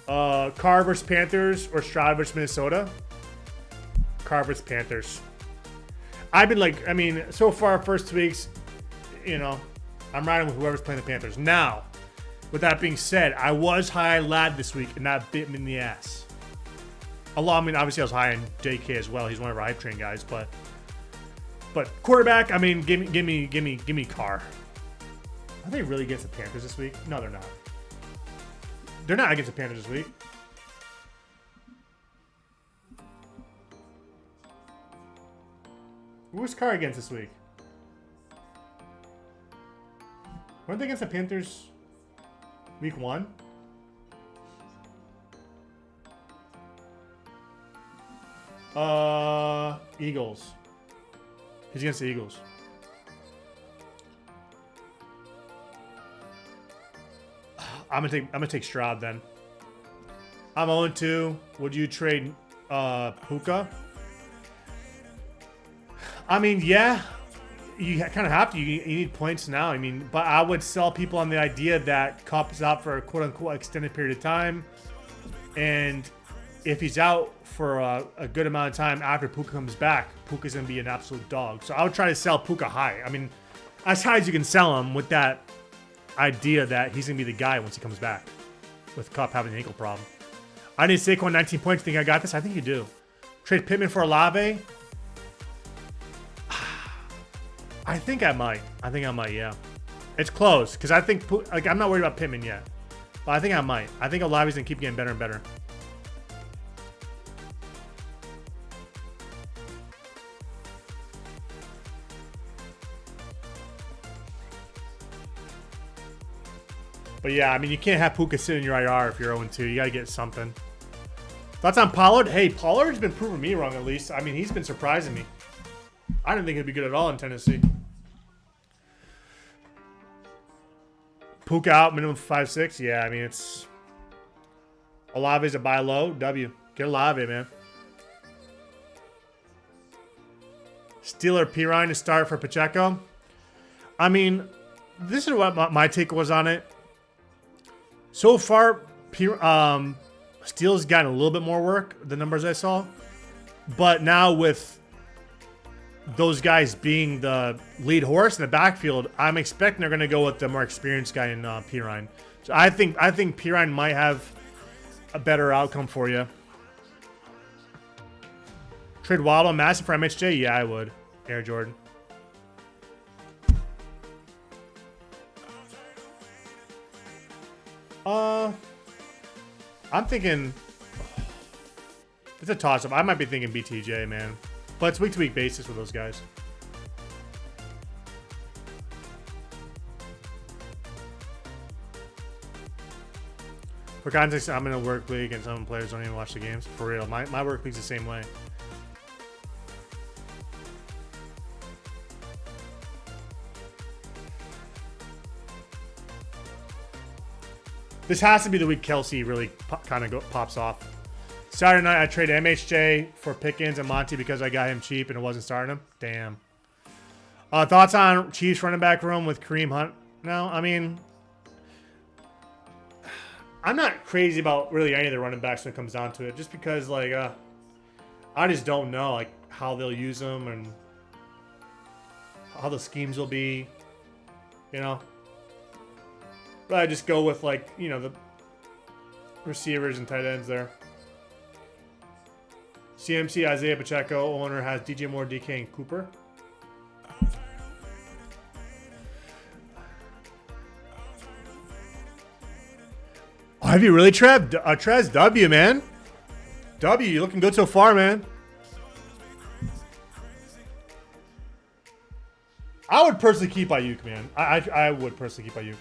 Carr versus Panthers or Stroud versus Minnesota? Carr versus Panthers. I've been like, I mean, so far, first 2 weeks, you know, I'm riding with whoever's playing the Panthers. Now, with that being said, I was high on Ladd this week, and that bit me in the ass. I mean, obviously, I was high on JK as well. He's one of our hype train guys, but quarterback, I mean, give me Carr. Are they really against the Panthers this week? No, they're not. They're not against the Panthers this week. Who's Carr against this week? Weren't they against the Panthers week 1? Eagles. He's against the Eagles. I'm gonna take Stroud then. I'm 0-2. Would you trade Puka? I mean, yeah. You kind of have to. You need points now. I mean, but I would sell people on the idea that Kupp is out for a quote-unquote extended period of time. And if he's out for a good amount of time after Puka comes back, Puka's going to be an absolute dog. So I would try to sell Puka high. I mean, as high as you can sell him with that idea that he's going to be the guy once he comes back with Kupp having the ankle problem. I need Saquon 19 points. Think I got this? I think you do. Trade Pittman for Olave? I think I might. Yeah. It's close because I think, like, I'm not worried about Pittman yet. But I think I might. I think Olave's going to keep getting better and better. But yeah, I mean, you can't have Puka sit in your IR if you're 0-2. You got to get something. Thoughts on Pollard? Hey, Pollard's been proving me wrong at least. I mean, he's been surprising me. I didn't think he'd be good at all in Tennessee. Puka out, minimum 5-6. Yeah, I mean, it's... Olave's a buy low. W. Get Olave, man. Steeler Pirine to start for Pacheco. I mean, this is what my take was on it. So far, Steele's gotten a little bit more work, the numbers I saw. But now with those guys being the lead horse in the backfield, I'm expecting they're going to go with the more experienced guy in Pirine. So I think Pirine might have a better outcome for you. Trade Waddle and Massive for MHJ? Yeah, I would. Air Jordan. I'm thinking it's a toss-up. I might be thinking BTJ, man. But it's week-to-week basis with those guys. For context, I'm in a work league and some players don't even watch the games. For real, my work league's the same way. This has to be the week Kelsey really kind of pops off. Saturday night, I traded MHJ for Pickens and Monty because I got him cheap and it wasn't starting him. Damn. Thoughts on Chiefs running back room with Kareem Hunt? No, I mean, I'm not crazy about really any of the running backs when it comes down to it. Just because, like, I just don't know, like, how they'll use them and how the schemes will be, you know. But I just go with, like, you know, the receivers and tight ends there. CMC Isaiah Pacheco owner has DJ Moore, DK, and Cooper. Oh, have you really, Trev? Trez, W, man. W, you looking good so far, man. I would personally keep Ayuk, man. I would personally keep Ayuk.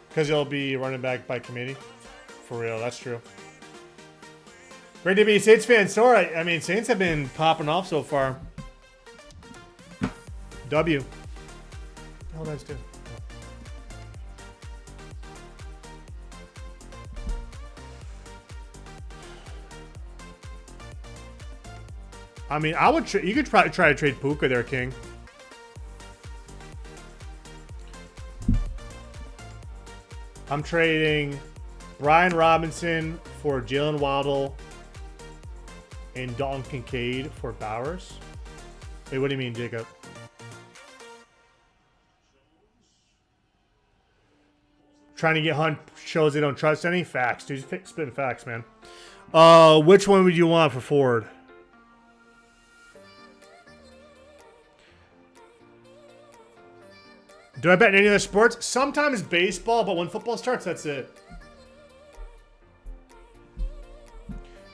Because he'll be running back by committee. For real, that's true. Great to be a Saints fan. Sorry, I mean, Saints have been popping off so far. W. Oh, nice too. I mean, I would. You could probably try to trade Puka there, King. I'm trading Brian Robinson for Jalen Waddle and Dalton Kincaid for Bowers. Wait, what do you mean, Jacob? Trying to get Hunt shows they don't trust any facts. Dude, spitting facts, man. Which one would you want for Ford? Do I bet in any other sports? Sometimes baseball, but when football starts, that's it.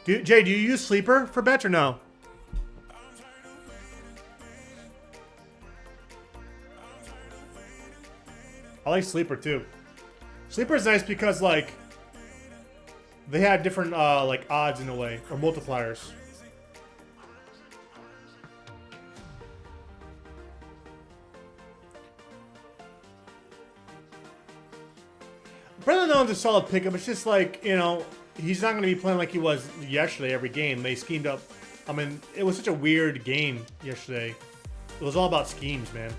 Jay, do you use Sleeper for bets or no? I like Sleeper too. Sleeper is nice because, like, they have different like odds in a way, or multipliers. Brendan Allen's a solid pickup. It's just like, you know, he's not going to be playing like he was yesterday every game. They schemed up. I mean, it was such a weird game yesterday. It was all about schemes, man.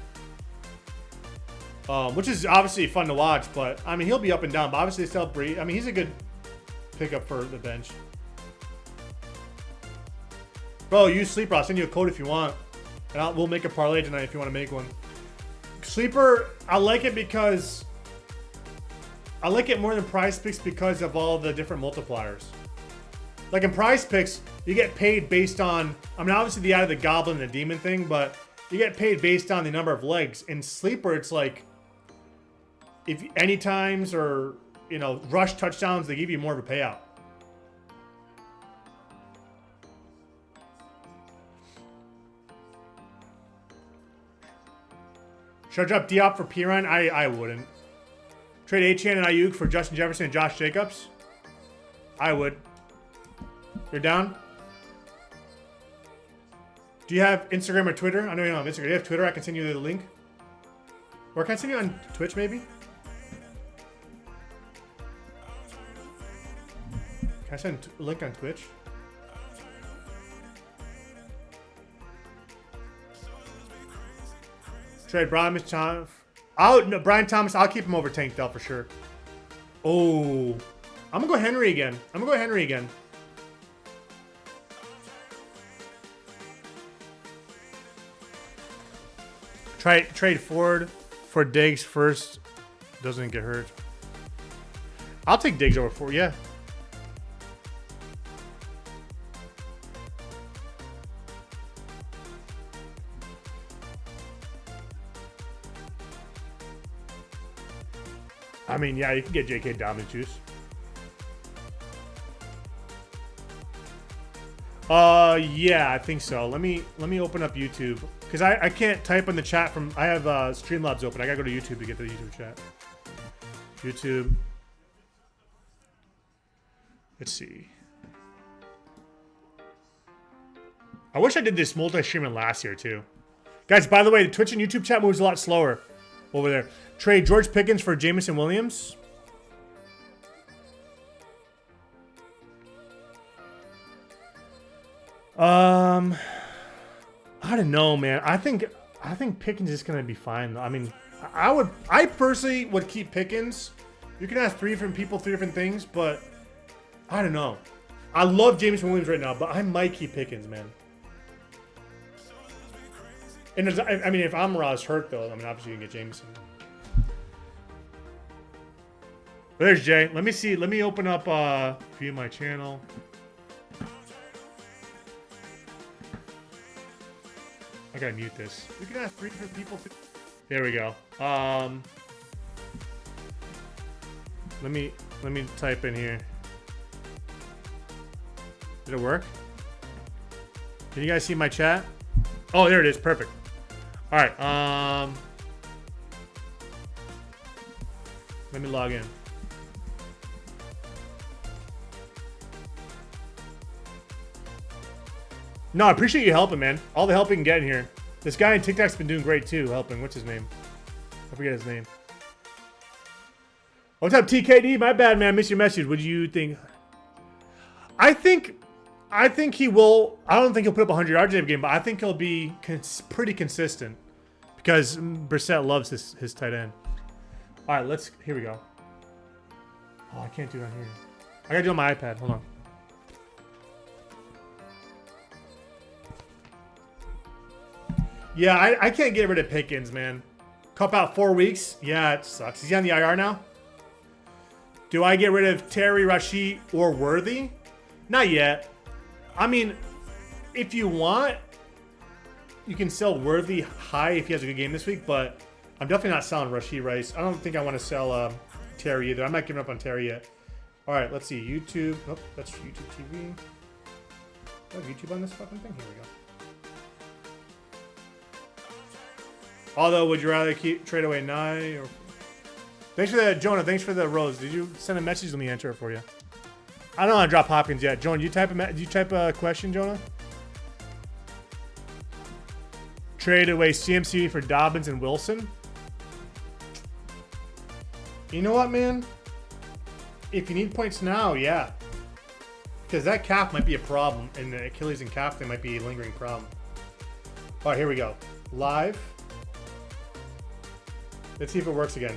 Which is obviously fun to watch, but I mean, he'll be up and down. But obviously, they still breathe. I mean, he's a good pickup for the bench. Bro, use Sleeper. I'll send you a code if you want. And we'll make a parlay tonight if you want to make one. Sleeper, I like it because I like it more than Prize Picks because of all the different multipliers. Like in Prize Picks, you get paid based on, I mean, obviously they added the Goblin and the Demon thing, but you get paid based on the number of legs. In Sleeper, it's like, if any times or, you know, rush touchdowns, they give you more of a payout. Should I drop Diop for Pirine? I wouldn't. Trade Achane and Ayuk for Justin Jefferson and Josh Jacobs? I would. You're down? Do you have Instagram or Twitter? I know you don't have Instagram. Do you have Twitter? I can send you the link. Or can I send you on Twitch, maybe? Can I send a link on Twitch? Trade Brian Thomas. No, Brian Thomas, I'll keep him over Tank Dell for sure. Oh. I'm going to go Henry again. Trade Ford for Diggs first. Doesn't get hurt. I'll take Diggs over Ford, yeah. I mean, yeah, you can get J.K. Dobbins juice. Yeah, I think so. Let me open up YouTube because I can't type in the chat from. I have Streamlabs open. I gotta go to YouTube to get the YouTube chat. YouTube. Let's see. I wish I did this multi-streaming last year too. Guys, by the way, the Twitch and YouTube chat moves a lot slower over there. Trade George Pickens for Jameson Williams. I don't know, man. I think Pickens is gonna be fine. I mean, I personally would keep Pickens. You can ask 3 different people 3 different things, but I don't know. I love Jameson Williams right now, but I might keep Pickens, man. And I mean, if Amon-Ra's hurt though, I mean, obviously you can get Jameson. But there's Jay. Let me see. Let me open up view my channel. I gotta mute this. We can ask 3 different people. There we go. Let me type in here. Did it work? Can you guys see my chat? Oh, there it is. Perfect. All right. Let me log in. No, I appreciate you helping, man. All the help you can get in here. This guy in TikTok's been doing great too, helping. What's his name? I forget his name. What's up, TKD? My bad, man. I missed your message. What do you think? I think he will. I don't think he'll put up 100 yards every game, but I think he'll be pretty consistent because Brissett loves his tight end. All right, here we go. Oh, I can't do it on here. I gotta do it on my iPad. Hold on. Yeah, I can't get rid of Pickens, man. Cup out 4 weeks. Yeah, it sucks. Is he on the IR now? Do I get rid of Terry, Rashid, or Worthy? Not yet. I mean, if you want, you can sell Worthy high if he has a good game this week, but I'm definitely not selling Rashid Rice. I don't think I want to sell Terry either. I'm not giving up on Terry yet. All right, let's see. YouTube. Nope, that's YouTube TV. Do I have YouTube on this fucking thing? Here we go. Although, would you rather trade away Nye or... Thanks for that, Jonah. Thanks for the rose. Did you send a message? Let me answer it for you. I don't want to drop Hopkins yet. Jonah, did you type a question, Jonah? Trade away CMC for Dobbins and Wilson. You know what, man? If you need points now, yeah. Because that calf might be a problem. And the Achilles and calf, they might be a lingering problem. All right, here we go. Live. Let's see if it works again.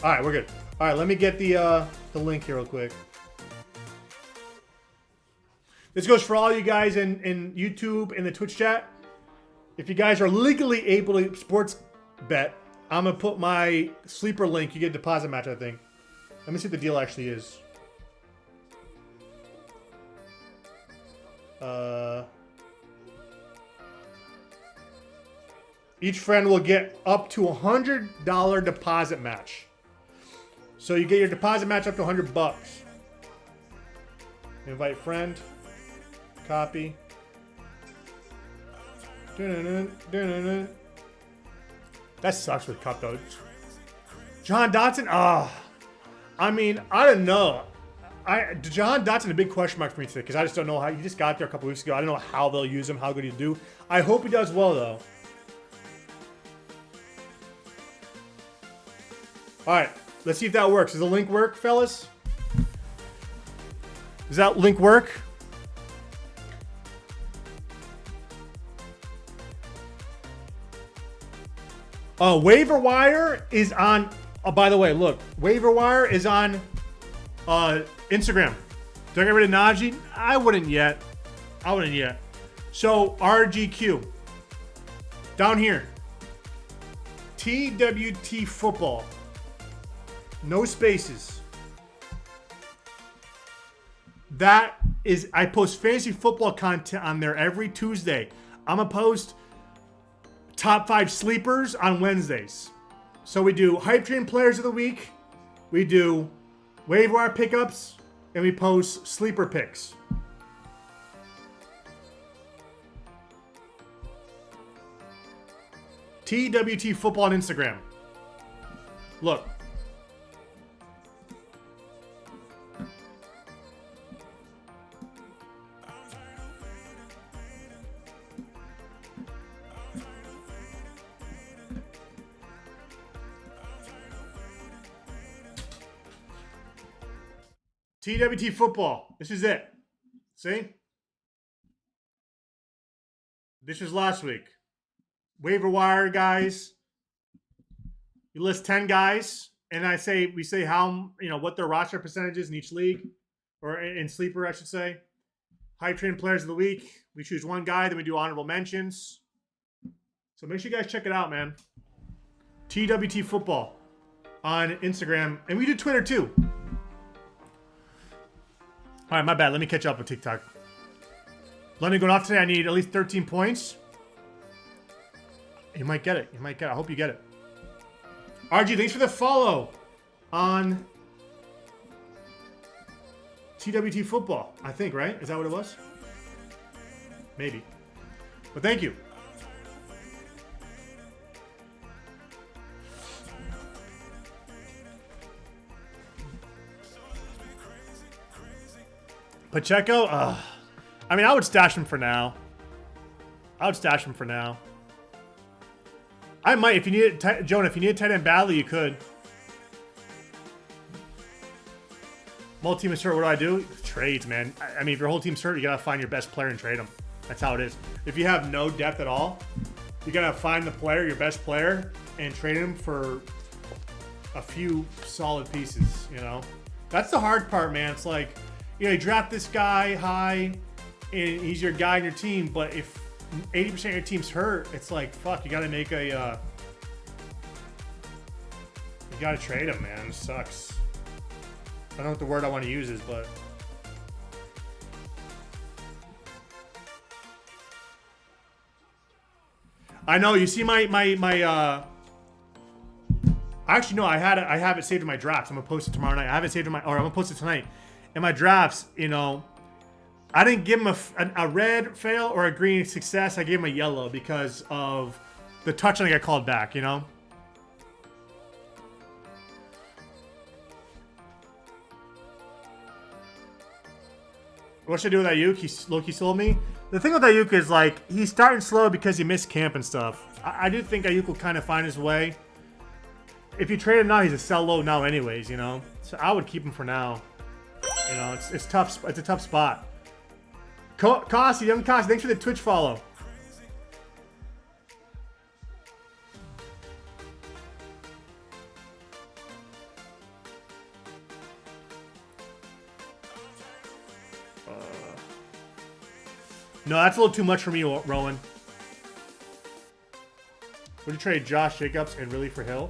All right, we're good. All right, let me get the link here real quick. This goes for all you guys in YouTube and the Twitch chat. If you guys are legally able to sports bet, I'm going to put my sleeper link. You get a deposit match, I think. Let me see what the deal actually is. Each friend will get up to $100 deposit match. So you get your deposit match up to $100. Invite friend. Copy. That sucks with Cup though. John Dotson? I mean, I don't know. John Dotson a big question mark for me today because I just don't know how. He just got there a couple weeks ago. I don't know how they'll use him, how good he'll do. I hope he does well though. All right, let's see if that works. Does the link work, fellas? Does that link work? Waiver Wire is on. Oh, by the way, look, Waiver Wire is on Instagram. Do I get rid of Najee? I wouldn't yet. So RGQ down here. TWT Football. No spaces. That is, I post fantasy football content on there every Tuesday. I'm gonna post top 5 sleepers on Wednesdays. So we do Hype Train Players of the Week, we do Waiver Wire Pickups, and we post Sleeper Picks. TWT Football on Instagram. Look. TWT football. This is it. See? This was last week. Waiver wire guys. You list 10 guys, and we say how, what their roster percentage is in each league, or in sleeper, I should say. High trained players of the week. We choose one guy, then we do honorable mentions. So make sure you guys check it out, man. TWT football on Instagram, and we do Twitter too. All right, my bad. Let me catch up with TikTok. London going off today. I need at least 13 points. You might get it. I hope you get it. RG, thanks for the follow on TWT football. I think, right? Is that what it was? Maybe. But thank you. Pacheco? I mean, I would stash him for now. I might. If you need it, Jonah, if you need a tight end badly, you could. Multi-team is hurt. What do? Trades, man. I mean, if your whole team's hurt, you got to find your best player and trade him. That's how it is. If you have no depth at all, you got to find the player, your best player, and trade him for a few solid pieces, That's the hard part, man. It's like, you draft this guy high, and he's your guy in your team, but if 80% of your team's hurt, it's like, fuck, you got to make you got to trade him, man. It sucks. I don't know what the word I want to use is, but I know. You see my actually, no, I have it saved in my drafts. I'm gonna post it tomorrow night. I have it saved in I'm gonna post it tonight. In my drafts, I didn't give him a red fail or a green success. I gave him a yellow because of the touchdown that got called back, What should I do with Ayuk? Loki sold me. The thing with Ayuk is, like, he's starting slow because he missed camp and stuff. I do think Ayuk will kind of find his way. If you trade him now, he's a sell low now anyways, So I would keep him for now. It's tough. It's a tough spot. Kossi, young Kossi, thanks for the Twitch follow. No, that's a little too much for me, Rowan. Would you trade Josh Jacobs and really for Hill?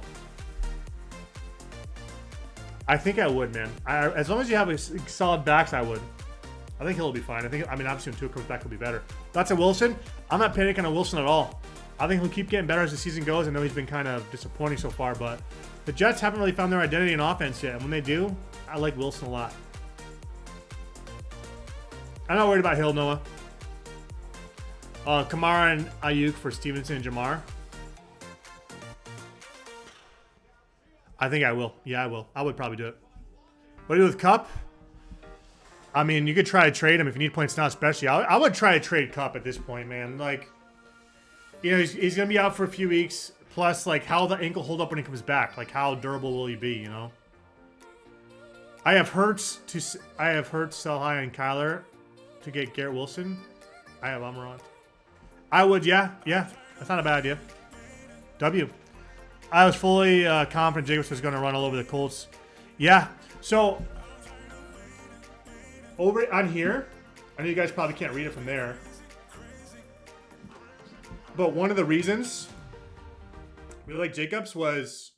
I think I would, man. As long as you have a solid backs, I would. I think Hill will be fine. Obviously when Tua comes back, he'll be better. That's a Wilson. I'm not panicking on Wilson at all. I think he'll keep getting better as the season goes. I know he's been kind of disappointing so far, but the Jets haven't really found their identity in offense yet. And when they do, I like Wilson a lot. I'm not worried about Hill, Noah. Kamara and Ayuk for Stevenson and Jamar. I think I will. Yeah, I will. I would probably do it. What do you do with Kupp? I mean, you could try to trade him if you need points now, especially. I would try to trade Kupp at this point, man. Like, he's going to be out for a few weeks. Plus, like, how will the ankle hold up when he comes back? Like, how durable will he be, I have Hurts, sell high on Kyler to get Garrett Wilson. I have Amorant. I would, yeah. That's not a bad idea. W. I was fully confident Jacobs was going to run all over the Colts. Yeah. So, over on here, I know you guys probably can't read it from there, but one of the reasons we like Jacobs was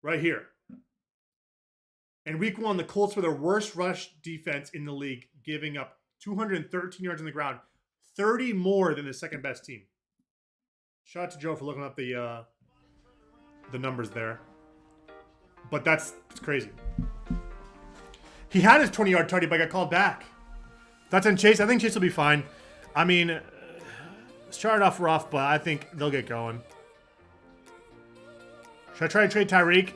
right here. In week 1, the Colts were the worst rush defense in the league, giving up 213 yards on the ground, 30 more than the second best team. Shout out to Joe for looking up the numbers there. But it's crazy. He had his 20-yard target, but got called back. That's on Chase. I think Chase will be fine. I mean, started off rough, but I think they'll get going. Should I try to trade Tyreek?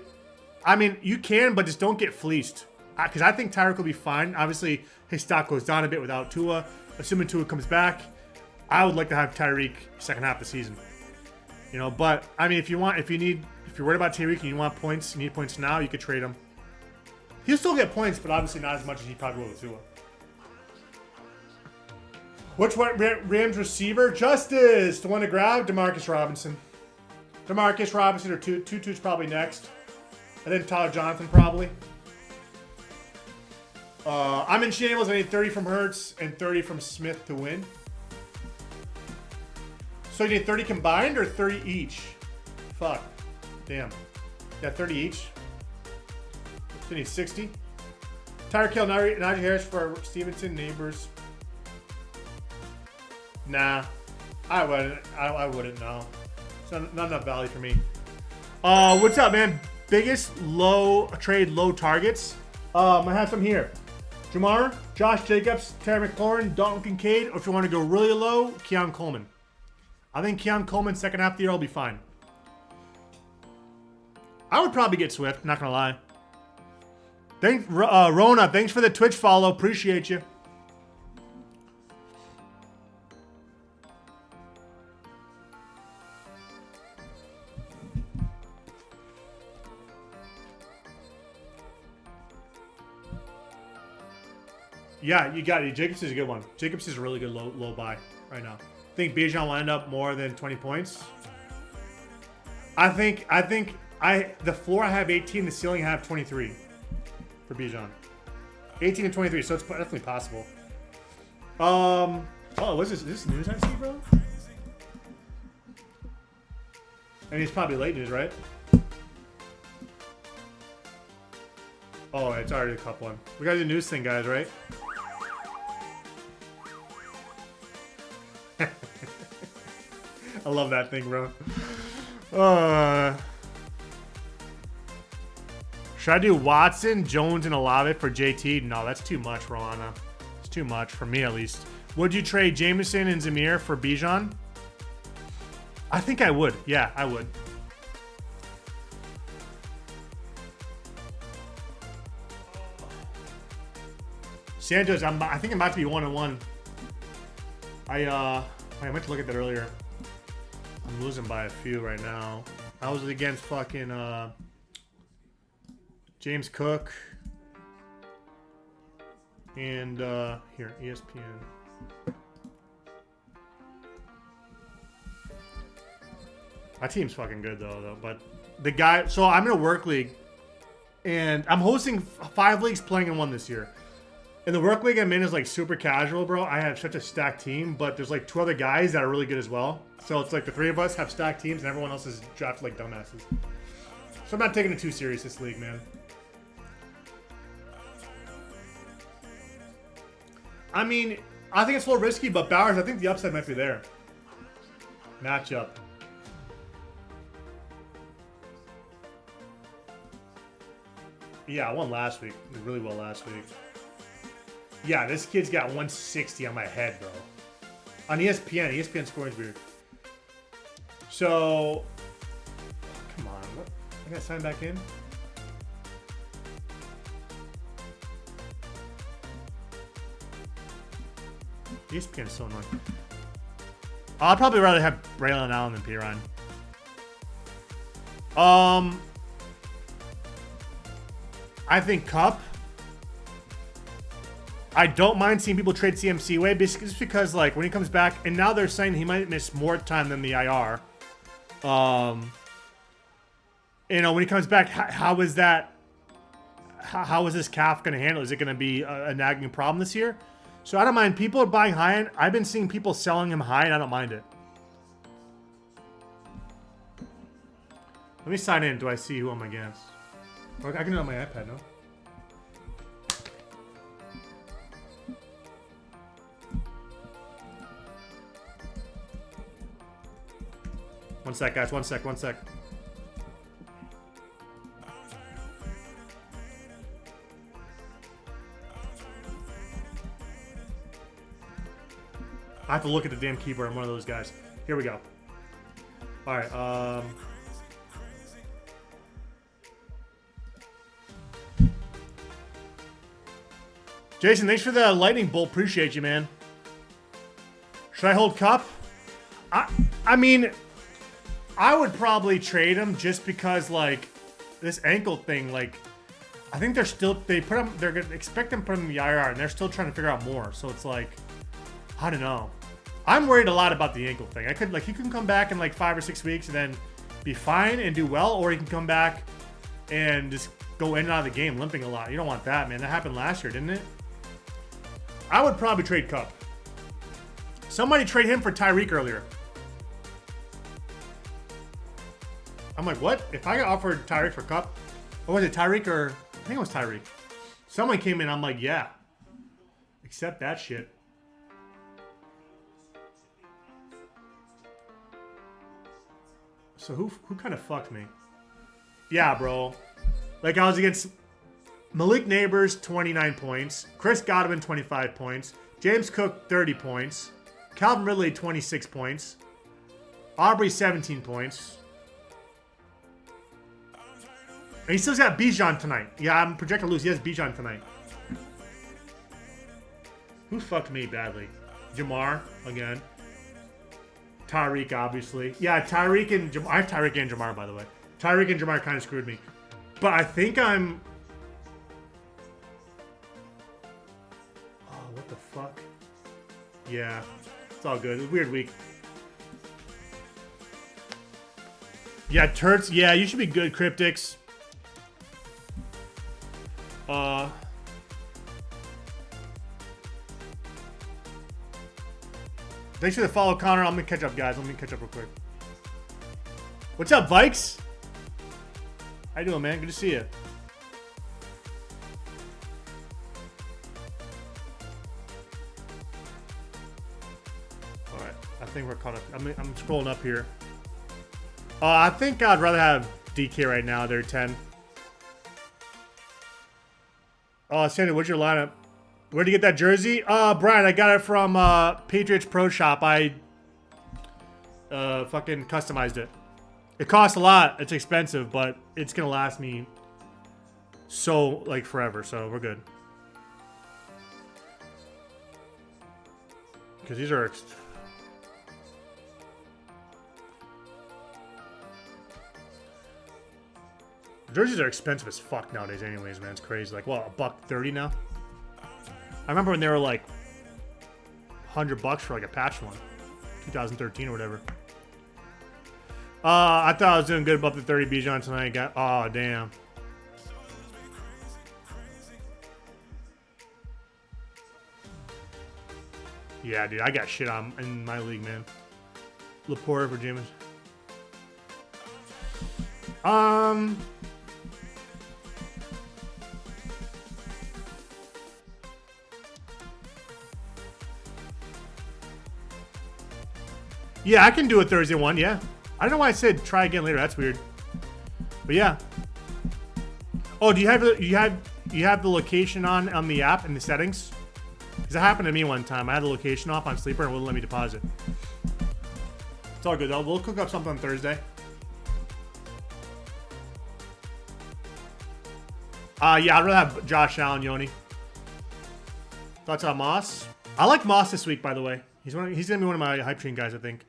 I mean, you can, but just don't get fleeced. Because I think Tyreek will be fine. Obviously, his stock goes down a bit without Tua. Assuming Tua comes back, I would like to have Tyreek second half of the season. But I mean, if you're worried about Tyreek and you want points, you need points now, you could trade him. He'll still get points, but obviously not as much as he probably will with Tua. Which one? Rams receiver? Justice. The one to grab? Demarcus Robinson. Demarcus Robinson or Tutu's probably next. And then Tyler Jonathan probably. I'm in shambles. I need 30 from Hurts and 30 from Smith to win. So you need 30 combined or 30 each? Fuck. Damn. Yeah, 30 each. So you need 60. Tyreek Hill, Najee Harris for Stevenson, Neighbors. Nah. I wouldn't. I wouldn't, no. It's not enough value for me. What's up, man? Biggest trade low targets. I have some here. Jamar, Josh Jacobs, Terry McLaurin, Dalton Kincaid, or if you want to go really low, Keon Coleman. I think Keon Coleman second half of the year will be fine. I would probably get Swift, not gonna lie. Rona, thanks for the Twitch follow. Appreciate you. Yeah, you got it. Jacobs is a good one. Jacobs is a really good low buy right now. I think Bijan will end up more than 20 points. I think the floor I have 18, the ceiling I have 23 for Bijan. 18 and 23, so it's definitely possible. Oh, what's this? Is this news I see, bro? And he's probably late news, right? Oh, it's already the cup one. We gotta do the news thing, guys, right? I love that thing, bro. Should I do Watson, Jones, and Olave for JT? No, that's too much, Rolana. It's too much, for me at least. Would you trade Jameson and Zamir for Bijan? I think I would. Yeah, I would. Santos, I think I'm about to be 1-1. I meant to look at that earlier. I'm losing by a few right now. I was against fucking James Cook and here, ESPN. My team's fucking good though. But the guy, so I'm in a work league and I'm hosting 5 leagues, playing in 1 this year. And the work league I'm in is like super casual, bro. I have such a stacked team, but there's like 2 other guys that are really good as well. So it's like the 3 of us have stacked teams and everyone else is drafted like dumbasses. So I'm not taking it too serious, this league, man. I mean, I think it's a little risky, but Bowers, I think the upside might be there. Matchup. Yeah, I won last week. Did really well last week. Yeah, this kid's got 160 on my head, bro. On ESPN scoring's weird. So, come on. What? I gotta sign back in? ESPN's so annoying. I'd probably rather have Braylon Allen than Piran. I think Cup. I don't mind seeing people trade CMC away just because, like, when he comes back, and now they're saying he might miss more time than the IR. You know, when he comes back, how is that? How is this calf going to handle? Is it going to be a nagging problem this year? So I don't mind. People are buying high end. I've been seeing people selling him high, and I don't mind it. Let me sign in. Do I see who I'm against? I can do it on my iPad, no? One sec, guys. One sec. I have to look at the damn keyboard. I'm one of those guys. Here we go. All right. Jason, thanks for the lightning bolt. Appreciate you, man. Should I hold Cup? I mean, I would probably trade him just because, like, this ankle thing, like, I think they put him, they're gonna expect him to put him in the IR, and they're still trying to figure out more. So it's like, I don't know. I'm worried a lot about the ankle thing. He can come back in like 5 or 6 weeks and then be fine and do well, or he can come back and just go in and out of the game limping a lot. You don't want that, man. That happened last year, didn't it? I would probably trade Cup. Somebody trade him for Tyreek earlier. I'm like, what? If I got offered Tyreek for Cup, or was it Tyreek or I think it was Tyreek. Someone came in, I'm like, yeah. Accept that shit. So who kind of fucked me? Yeah, bro. Like I was against Malik Neighbors, 29 points. Chris Godwin, 25 points. James Cook, 30 points. Calvin Ridley, 26 points. Aubrey, 17 points. And he still's got Bijan tonight. Yeah, I'm projected to lose. He has Bijan tonight. Who fucked me badly? Jamar, again. Tyreek, obviously. Yeah, Tyreek and Jamar. I have Tyreek and Jamar, by the way. Tyreek and Jamar kind of screwed me. But I think I'm... Oh, what the fuck? Yeah, it's all good. It was a weird week. Yeah, Turts. Yeah, you should be good, Cryptics. Thanks for the follow, Connor. I'm gonna catch up, guys. Let me catch up real quick. What's up, Vikes? How you doing, man? Good to see you. All right, I think we're caught up. I'm scrolling up here. I think I'd rather have DK right now. They're 10. Oh, Sandy, what's your lineup? Where'd you get that jersey? Brian, I got it from Patriots Pro Shop. I fucking customized it. It costs a lot. It's expensive, but it's gonna last me so like forever. So we're good. Because these are. Jerseys are expensive as fuck nowadays, anyways, man. It's crazy. Like, what, $130 now? I remember when they were like $100 for like a patch one, 2013 or whatever. I thought I was doing good above the 30 Bijan tonight. Oh damn. Yeah, dude, I got shit on in my league, man. Laporte for Jameis. Yeah, I can do a Thursday one, yeah. I don't know why I said try again later. That's weird. But yeah. Oh, do you have the location on the app in the settings? Because that happened to me one time. I had the location off on Sleeper and it wouldn't let me deposit. It's all good though. We'll cook up something on Thursday. Yeah, I'd rather have Josh Allen, Yoni. Thoughts on Moss? I like Moss this week, by the way. He's gonna be one of my hype train guys, I think.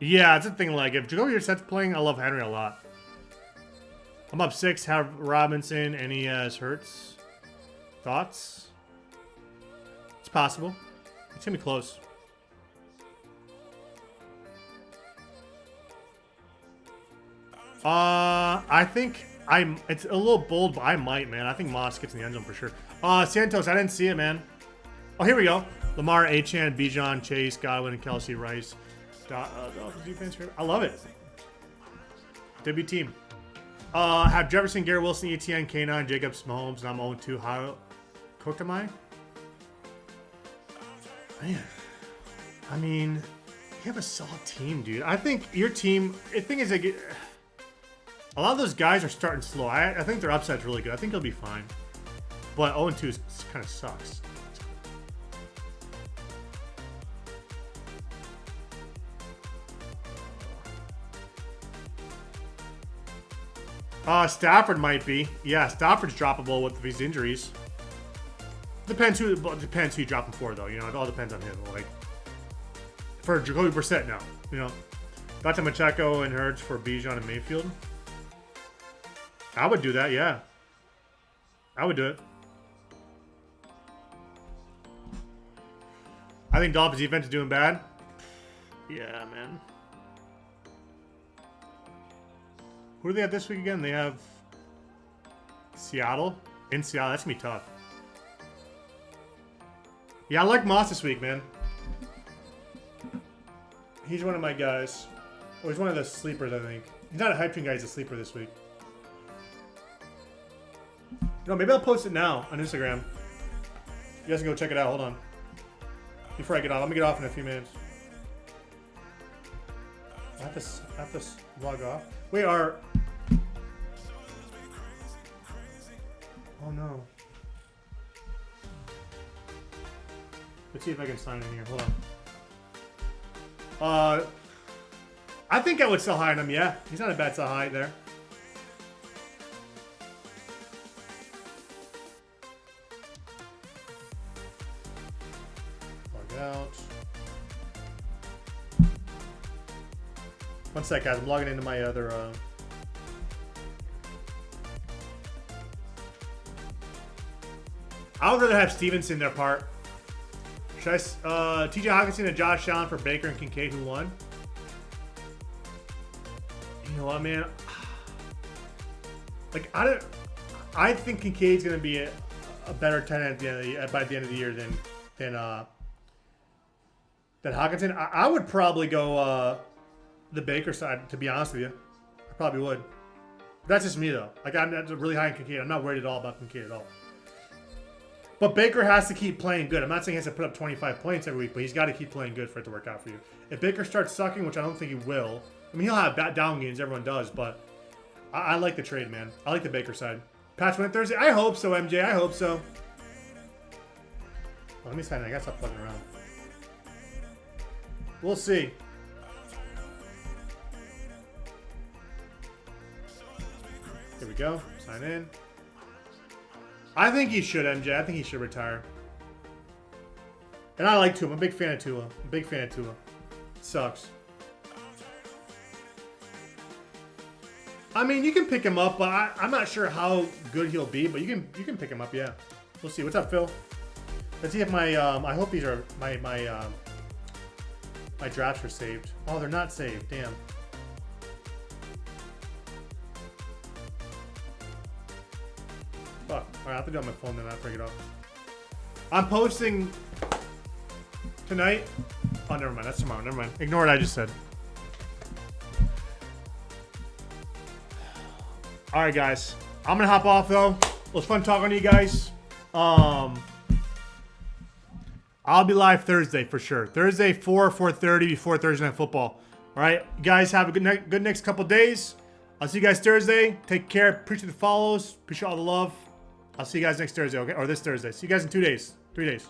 Yeah, it's a thing. Like if Jacoby Brissett's playing, I love Henry a lot. I'm up 6. Have Robinson, and he has Hurts. Thoughts? It's possible. It's gonna be close. I think it's a little bold, but I might, man. I think Moss gets in the end zone for sure. Santos, I didn't see it, man. Oh, here we go. Lamar, Achane, Bijan, Chase, Godwin, and Kelsey, Rice. Defense. I love it. W team. Have Jefferson, Garrett Wilson, ETN, K9, Jacobs, Mahomes, and I'm 0-2. How cooked am I? Man. I mean, you have a solid team, dude. I think your team, the thing is, like, a lot of those guys are starting slow. I think their upside's really good. I think he'll be fine. But 0-2 kind of sucks. Stafford might be. Yeah, Stafford's droppable with these injuries. Depends who you drop him for, though. You know, it all depends on him. Like, for Jacoby Brissett, no. You know, Got to Macheko and Hurts for Bijan and Mayfield. I would do that, yeah. I would do it. I think Dolphins defense is doing bad. Yeah, man. Who do they have this week again? They have Seattle. In Seattle. That's going to be tough. Yeah, I like Moss this week, man. He's one of my guys. Oh, he's one of the sleepers, I think. He's not a hype train guy. He's a sleeper this week. No, maybe I'll post it now on Instagram. You guys can go check it out. Hold on. Before I get off. Let me get off in a few minutes. I have to log off. Wait, oh no. Let's see if I can sign in here. Hold on. I think I would sell high on him, yeah. He's not a bad sell high there. Log out. One sec, guys. I'm logging into my other... I would rather have Stevenson their part. Should I... TJ Hawkinson and Josh Allen for Baker and Kincaid, who won? You know what, man? Like, I think Kincaid's going to be a better tenant at the end of the, by the end of the year than Hawkinson. I would probably go the Baker side, to be honest with you. I probably would. That's just me, though. Like, I'm not really high on Kincaid. I'm not worried at all about Kincaid at all. But Baker has to keep playing good. I'm not saying he has to put up 25 points every week, but he's got to keep playing good for it to work out for you. If Baker starts sucking, which I don't think he will, I mean, he'll have down games, everyone does, but I like the trade, man. I like the Baker side. Patch win Thursday? I hope so, MJ. I hope so. Oh, let me sign in. I gotta stop plugging around. We'll see. Here we go. Sign in. I think he should, MJ. I think he should retire. And I like Tua. I'm a big fan of Tua. I'm a big fan of Tua. Sucks. I mean, you can pick him up, but I'm not sure how good he'll be. But you can pick him up, yeah. We'll see. What's up, Phil? Let's see if my I hope these are my drafts are saved. Oh, they're not saved. Damn. Fuck. All right, I have to do it on my phone then. I'll break it off. I'm posting tonight. Oh, never mind. That's tomorrow. Never mind. Ignore what I just said. All right, guys. I'm gonna hop off though. It was fun talking to you guys. I'll be live Thursday for sure. Thursday 4:30 before Thursday Night Football. All right, you guys have a good next couple days. I'll see you guys Thursday. Take care. Appreciate the follows. Appreciate all the love. I'll see you guys next Thursday, okay? Or this Thursday. See you guys in 2 days. 3 days.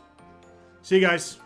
See you guys.